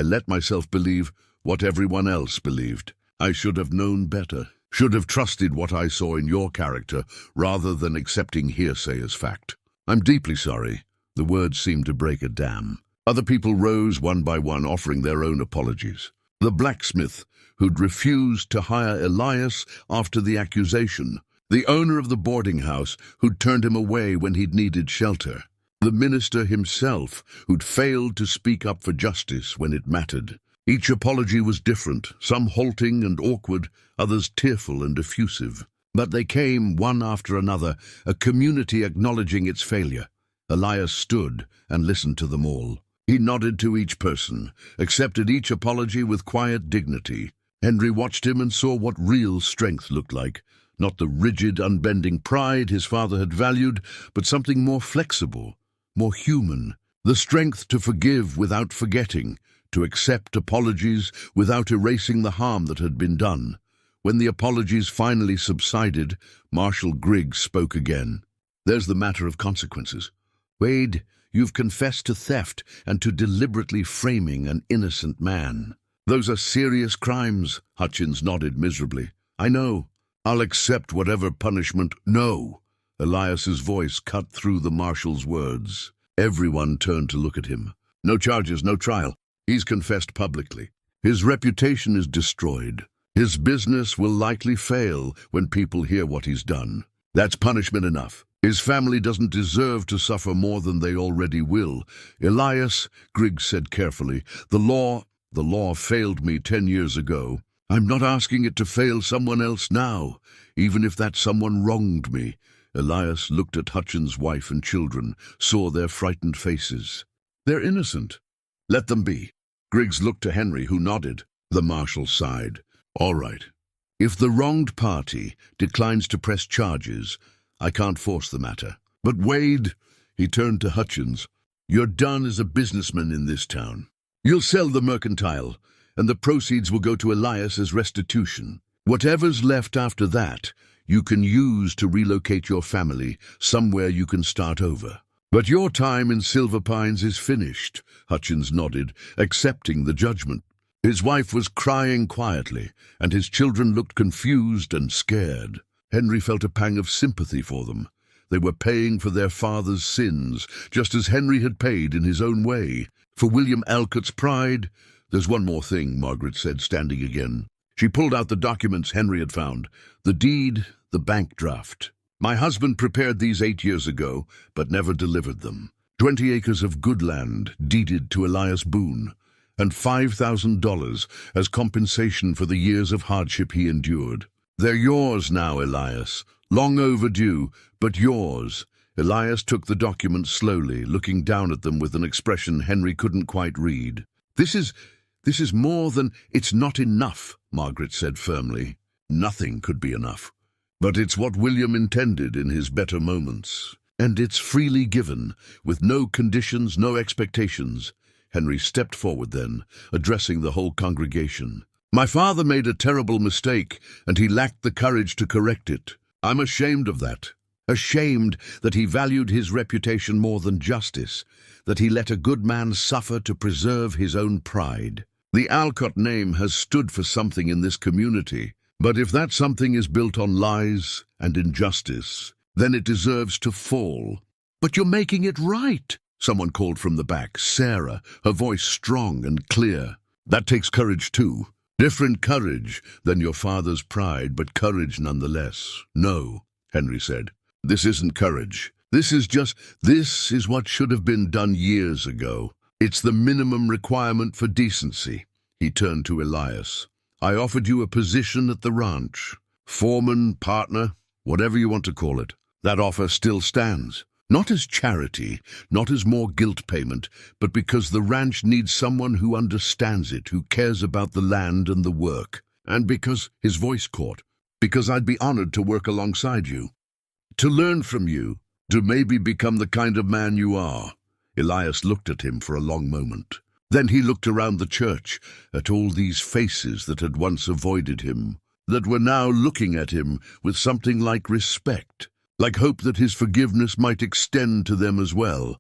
let myself believe what everyone else believed. I should have known better, should have trusted what I saw in your character rather than accepting hearsay as fact. I'm deeply sorry. The words seemed to break a dam. Other people rose one by one, offering their own apologies. The blacksmith who'd refused to hire Elias after the accusation. The owner of the boarding house who'd turned him away when he'd needed shelter. The minister himself who'd failed to speak up for justice when it mattered. Each apology was different, some halting and awkward, others tearful and effusive. But they came one after another, a community acknowledging its failure. Elias stood and listened to them all. He nodded to each person, accepted each apology with quiet dignity. Henry watched him and saw what real strength looked like. Not the rigid, unbending pride his father had valued, but something more flexible, more human. The strength to forgive without forgetting, to accept apologies without erasing the harm that had been done. When the apologies finally subsided, Marshal Griggs spoke again. There's the matter of consequences. Wade, you've confessed to theft and to deliberately framing an innocent man. Those are serious crimes, Hutchins nodded miserably. I know. I'll accept whatever punishment. No. Elias's voice cut through the marshal's words. Everyone turned to look at him. No charges, no trial. He's confessed publicly. His reputation is destroyed. His business will likely fail when people hear what he's done. That's punishment enough. His family doesn't deserve to suffer more than they already will. Elias, Griggs said carefully, the law failed me 10 years ago. I'm not asking it to fail someone else now, even if that someone wronged me. Elias looked at Hutchins' wife and children, saw their frightened faces. They're innocent. Let them be. Griggs looked to Henry, who nodded. The marshal sighed. All right. If the wronged party declines to press charges, I can't force the matter. But Wade, he turned to Hutchins, you're done as a businessman in this town. You'll sell the mercantile, and the proceeds will go to Elias as restitution. Whatever's left after that, you can use to relocate your family somewhere you can start over. But your time in Silver Pines is finished, Hutchins nodded, accepting the judgment. His wife was crying quietly, and his children looked confused and scared. Henry felt a pang of sympathy for them. They were paying for their father's sins, just as Henry had paid in his own way. For William Alcott's pride, there's one more thing, Margaret said, standing again. She pulled out the documents Henry had found. The deed, the bank draft. My husband prepared these 8 years ago, but never delivered them. 20 acres of good land deeded to Elias Boone, and $5,000 as compensation for the years of hardship he endured. They're yours now, Elias. Long overdue, but yours. Elias took the documents slowly, looking down at them with an expression Henry couldn't quite read. This is more than... It's not enough, Margaret said firmly. Nothing could be enough. But it's what William intended in his better moments. And it's freely given, with no conditions, no expectations. Henry stepped forward then, addressing the whole congregation. My father made a terrible mistake, and he lacked the courage to correct it. I'm ashamed of that. Ashamed that he valued his reputation more than justice, that he let a good man suffer to preserve his own pride. The Alcott name has stood for something in this community, but if that something is built on lies and injustice, then it deserves to fall. But you're making it right, someone called from the back, Sarah, her voice strong and clear. That takes courage too. Different courage than your father's pride, but courage nonetheless. No, Henry said. This isn't courage. This is what should have been done years ago. It's the minimum requirement for decency. He turned to Elias. I offered you a position at the ranch. Foreman, partner, whatever you want to call it. That offer still stands. Not as charity, not as more guilt payment, but because the ranch needs someone who understands it, who cares about the land and the work. And because, his voice caught, because I'd be honored to work alongside you. To learn from you, to maybe become the kind of man you are. Elias looked at him for a long moment. Then he looked around the church, at all these faces that had once avoided him, that were now looking at him with something like respect. Like hope that his forgiveness might extend to them as well.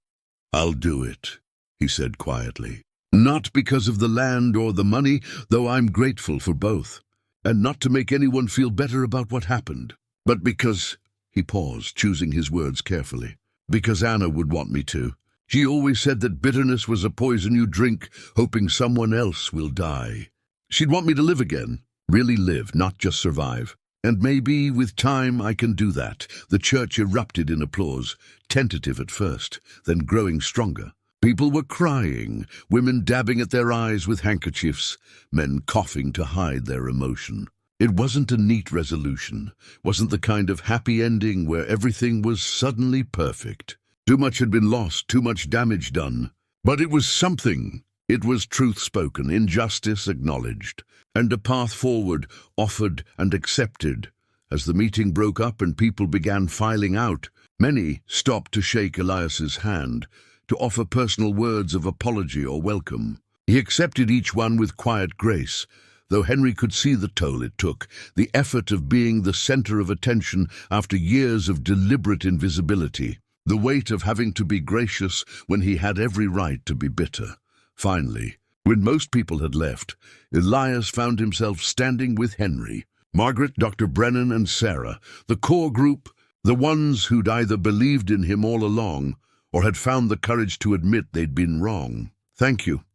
I'll do it, he said quietly. Not because of the land or the money, though I'm grateful for both. And not to make anyone feel better about what happened. But because, he paused, choosing his words carefully, because Anna would want me to. She always said that bitterness was a poison you drink, hoping someone else will die. She'd want me to live again, really live, not just survive. And maybe, with time, I can do that. The church erupted in applause, tentative at first, then growing stronger. People were crying, women dabbing at their eyes with handkerchiefs, men coughing to hide their emotion. It wasn't a neat resolution, wasn't the kind of happy ending where everything was suddenly perfect. Too much had been lost, too much damage done. But it was something. It was truth spoken, injustice acknowledged, and a path forward offered and accepted. As the meeting broke up and people began filing out, many stopped to shake Elias's hand, to offer personal words of apology or welcome. He accepted each one with quiet grace, though Henry could see the toll it took, the effort of being the center of attention after years of deliberate invisibility, the weight of having to be gracious when he had every right to be bitter. Finally, when most people had left, Elias found himself standing with Henry, Margaret, Dr. Brennan, and Sarah, the core group, the ones who'd either believed in him all along or had found the courage to admit they'd been wrong. "Thank you,"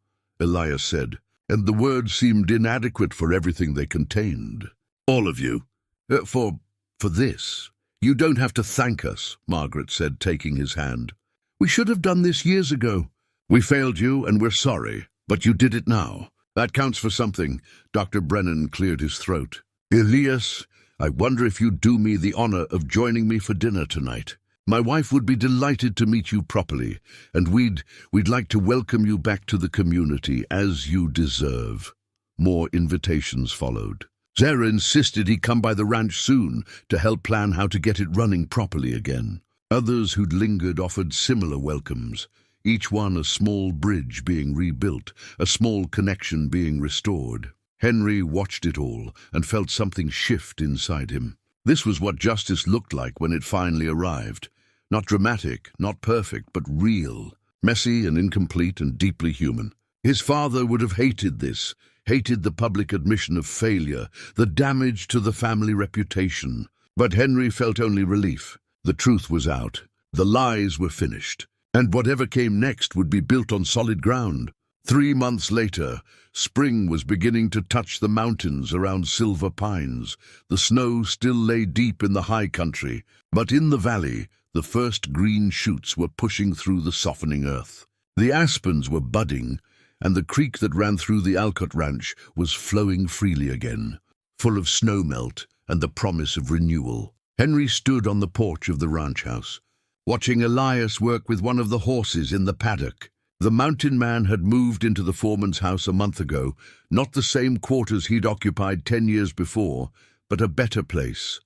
Elias said, and the words seemed inadequate for everything they contained. "All of you. For this. You don't have to thank us," Margaret said, taking his hand. "We should have done this years ago. We failed you, and we're sorry, but you did it now. That counts for something." Dr. Brennan cleared his throat. "Elias, I wonder if you'd do me the honor of joining me for dinner tonight. My wife would be delighted to meet you properly, and we'd like to welcome you back to the community as you deserve." More invitations followed. Zara insisted he come by the ranch soon to help plan how to get it running properly again. Others who'd lingered offered similar welcomes, each one a small bridge being rebuilt, a small connection being restored. Henry watched it all and felt something shift inside him. This was what justice looked like when it finally arrived. Not dramatic, not perfect, but real. Messy and incomplete and deeply human. His father would have hated this, hated the public admission of failure, the damage to the family reputation. But Henry felt only relief. The truth was out. The lies were finished. And whatever came next would be built on solid ground. 3 months later, spring was beginning to touch the mountains around Silver Pines. The snow still lay deep in the high country, but in the valley, the first green shoots were pushing through the softening earth. The aspens were budding, and the creek that ran through the Alcott Ranch was flowing freely again, full of snowmelt and the promise of renewal. Henry stood on the porch of the ranch house, watching Elias work with one of the horses in the paddock. The mountain man had moved into the foreman's house a month ago, not the same quarters he'd occupied 10 years before, but a better place,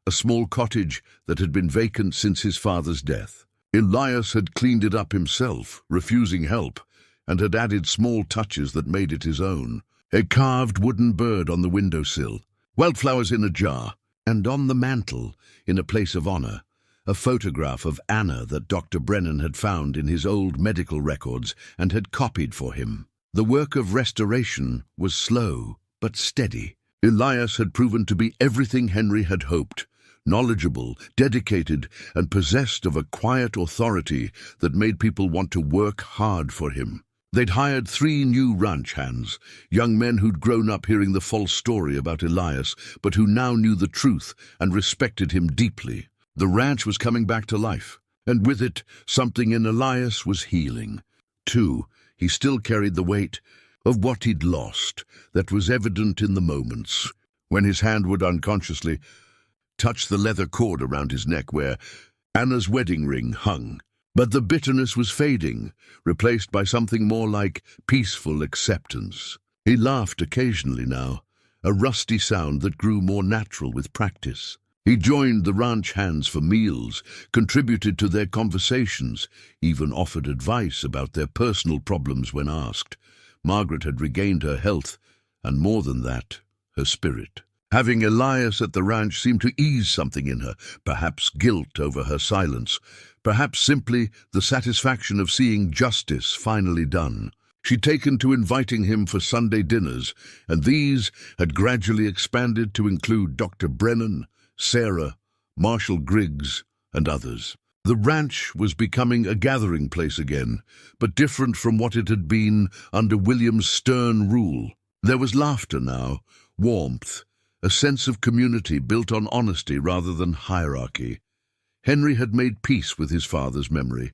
a small cottage that had been vacant since his father's death. Elias had cleaned it up himself, refusing help, and had added small touches that made it his own. A carved wooden bird on the windowsill, wildflowers in a jar, and on the mantel, in a place of honor, a photograph of Anna that Dr. Brennan had found in his old medical records and had copied for him. The work of restoration was slow but steady. Elias had proven to be everything Henry had hoped, knowledgeable, dedicated, and possessed of a quiet authority that made people want to work hard for him. They'd hired 3 new ranch hands, young men who'd grown up hearing the false story about Elias, but who now knew the truth and respected him deeply. The ranch was coming back to life, and with it, something in Elias was healing. Too, he still carried the weight of what he'd lost, that was evident in the moments when his hand would unconsciously touch the leather cord around his neck where Anna's wedding ring hung. But the bitterness was fading, replaced by something more like peaceful acceptance. He laughed occasionally now, a rusty sound that grew more natural with practice. He joined the ranch hands for meals, contributed to their conversations, even offered advice about their personal problems when asked. Margaret had regained her health, and more than that, her spirit. Having Elias at the ranch seemed to ease something in her, perhaps guilt over her silence, perhaps simply the satisfaction of seeing justice finally done. She'd taken to inviting him for Sunday dinners, and these had gradually expanded to include Dr. Brennan, Sarah, Marshall Griggs, and others. The ranch was becoming a gathering place again, but different from what it had been under William's stern rule. There was laughter now, warmth, a sense of community built on honesty rather than hierarchy. Henry had made peace with his father's memory,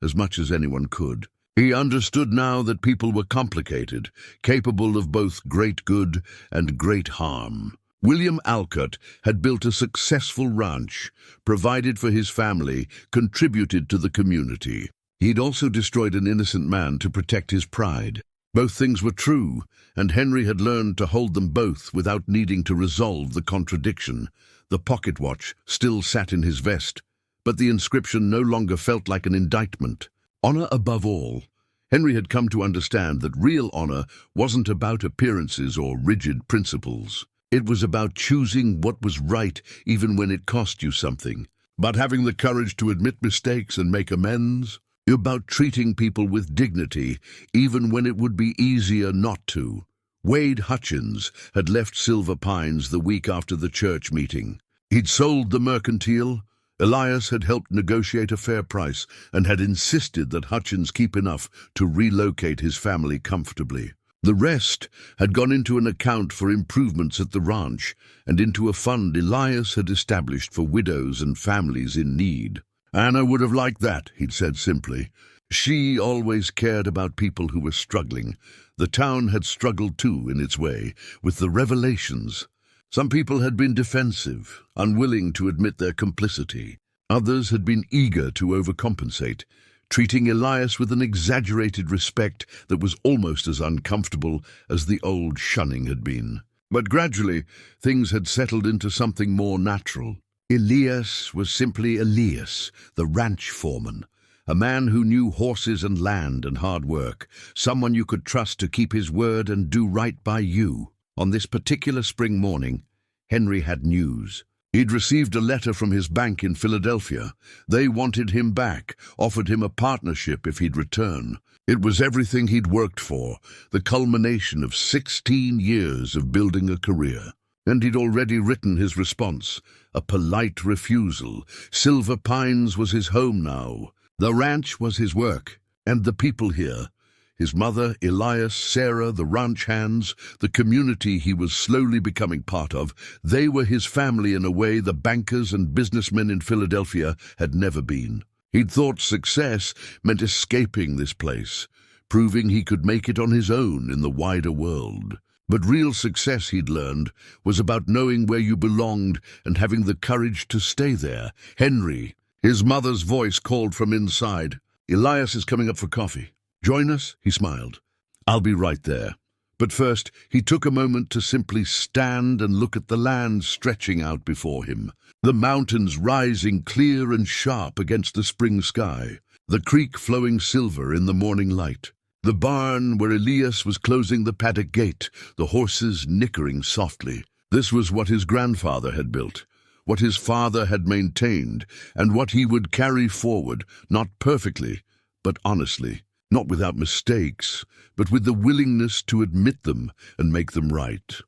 as much as anyone could. He understood now that people were complicated, capable of both great good and great harm. William Alcott had built a successful ranch, provided for his family, contributed to the community. He'd also destroyed an innocent man to protect his pride. Both things were true, and Henry had learned to hold them both without needing to resolve the contradiction. The pocket watch still sat in his vest, but the inscription no longer felt like an indictment. Honor above all. Henry had come to understand that real honor wasn't about appearances or rigid principles. It was about choosing what was right even when it cost you something, about having the courage to admit mistakes and make amends, about treating people with dignity even when it would be easier not to. Wade Hutchins had left Silver Pines the week after the church meeting. He'd sold the mercantile, Elias had helped negotiate a fair price and had insisted that Hutchins keep enough to relocate his family comfortably. The rest had gone into an account for improvements at the ranch and into a fund Elias had established for widows and families in need. Anna would have liked that, he'd said simply. She always cared about people who were struggling. The town had struggled too, in its way, with the revelations. Some people had been defensive, unwilling to admit their complicity. Others had been eager to overcompensate, treating Elias with an exaggerated respect that was almost as uncomfortable as the old shunning had been. But gradually, things had settled into something more natural. Elias was simply Elias, the ranch foreman, a man who knew horses and land and hard work, someone you could trust to keep his word and do right by you. On this particular spring morning, Henry had news. He'd received a letter from his bank in Philadelphia. They wanted him back, offered him a partnership if he'd return. It was everything he'd worked for, the culmination of 16 years of building a career. And he'd already written his response, a polite refusal. Silver Pines was his home now. The ranch was his work, and the people here. His mother, Elias, Sarah, the ranch hands, the community he was slowly becoming part of, they were his family in a way the bankers and businessmen in Philadelphia had never been. He'd thought success meant escaping this place, proving he could make it on his own in the wider world. But real success, he'd learned, was about knowing where you belonged and having the courage to stay there. Henry, his mother's voice called from inside. Elias is coming up for coffee. Join us, he smiled. I'll be right there. But first, he took a moment to simply stand and look at the land stretching out before him. The mountains rising clear and sharp against the spring sky. The creek flowing silver in the morning light. The barn where Elias was closing the paddock gate, the horses nickering softly. This was what his grandfather had built, what his father had maintained, and what he would carry forward, not perfectly, but honestly. Not without mistakes, but with the willingness to admit them and make them right.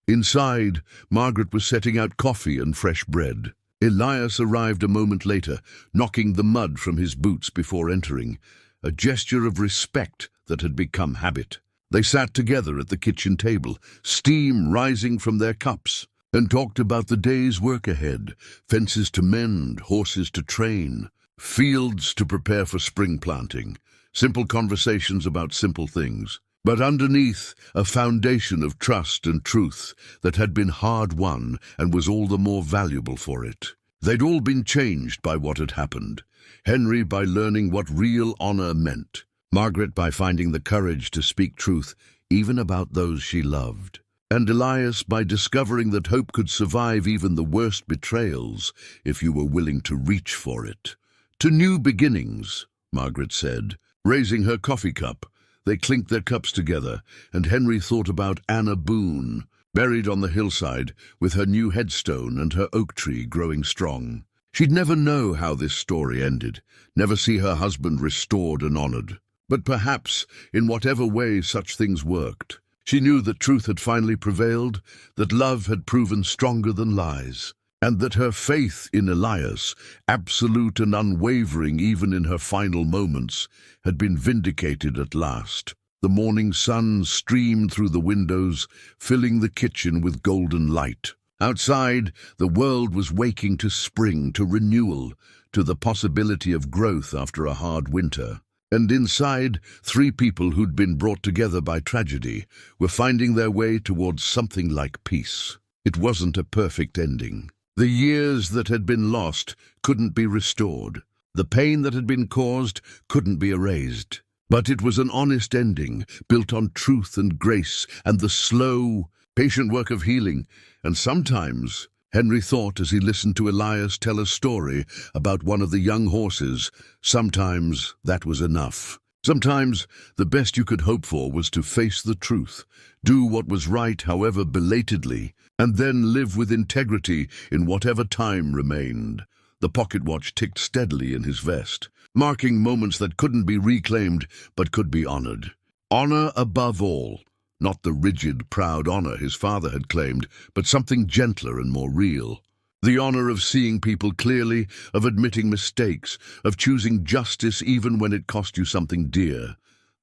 Inside, Margaret was setting out coffee and fresh bread. Elias arrived a moment later, knocking the mud from his boots before entering, a gesture of respect that had become habit. They sat together at the kitchen table, steam rising from their cups, and talked about the day's work ahead, fences to mend, horses to train, fields to prepare for spring planting. Simple conversations about simple things, but underneath a foundation of trust and truth that had been hard-won and was all the more valuable for it. They'd all been changed by what had happened. Henry by learning what real honor meant. Margaret by finding the courage to speak truth even about those she loved. And Elias by discovering that hope could survive even the worst betrayals if you were willing to reach for it. To new beginnings, Margaret said. Raising her coffee cup, they clinked their cups together, and Henry thought about Anna Boone, buried on the hillside with her new headstone and her oak tree growing strong. She'd never know how this story ended, never see her husband restored and honored. But perhaps, in whatever way such things worked, she knew that truth had finally prevailed, that love had proven stronger than lies, and that her faith in Elias, absolute and unwavering even in her final moments, had been vindicated at last. The morning sun streamed through the windows, filling the kitchen with golden light. Outside, the world was waking to spring, to renewal, to the possibility of growth after a hard winter. And inside, three people who'd been brought together by tragedy were finding their way towards something like peace. It wasn't a perfect ending. The years that had been lost couldn't be restored. The pain that had been caused couldn't be erased. But it was an honest ending, built on truth and grace and the slow, patient work of healing. And sometimes, Henry thought as he listened to Elias tell a story about one of the young horses, sometimes that was enough. Sometimes the best you could hope for was to face the truth, do what was right however belatedly, and then live with integrity in whatever time remained. The pocket watch ticked steadily in his vest, marking moments that couldn't be reclaimed but could be honored. Honor above all. Not the rigid, proud honor his father had claimed, but something gentler and more real. The honor of seeing people clearly, of admitting mistakes, of choosing justice even when it cost you something dear.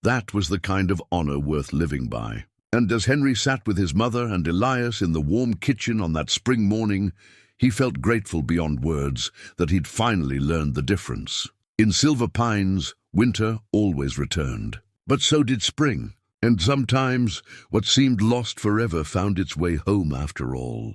That was the kind of honor worth living by. And as Henry sat with his mother and Elias in the warm kitchen on that spring morning, he felt grateful beyond words that he'd finally learned the difference. In Silver Pines, winter always returned. But so did spring. And sometimes, what seemed lost forever found its way home after all.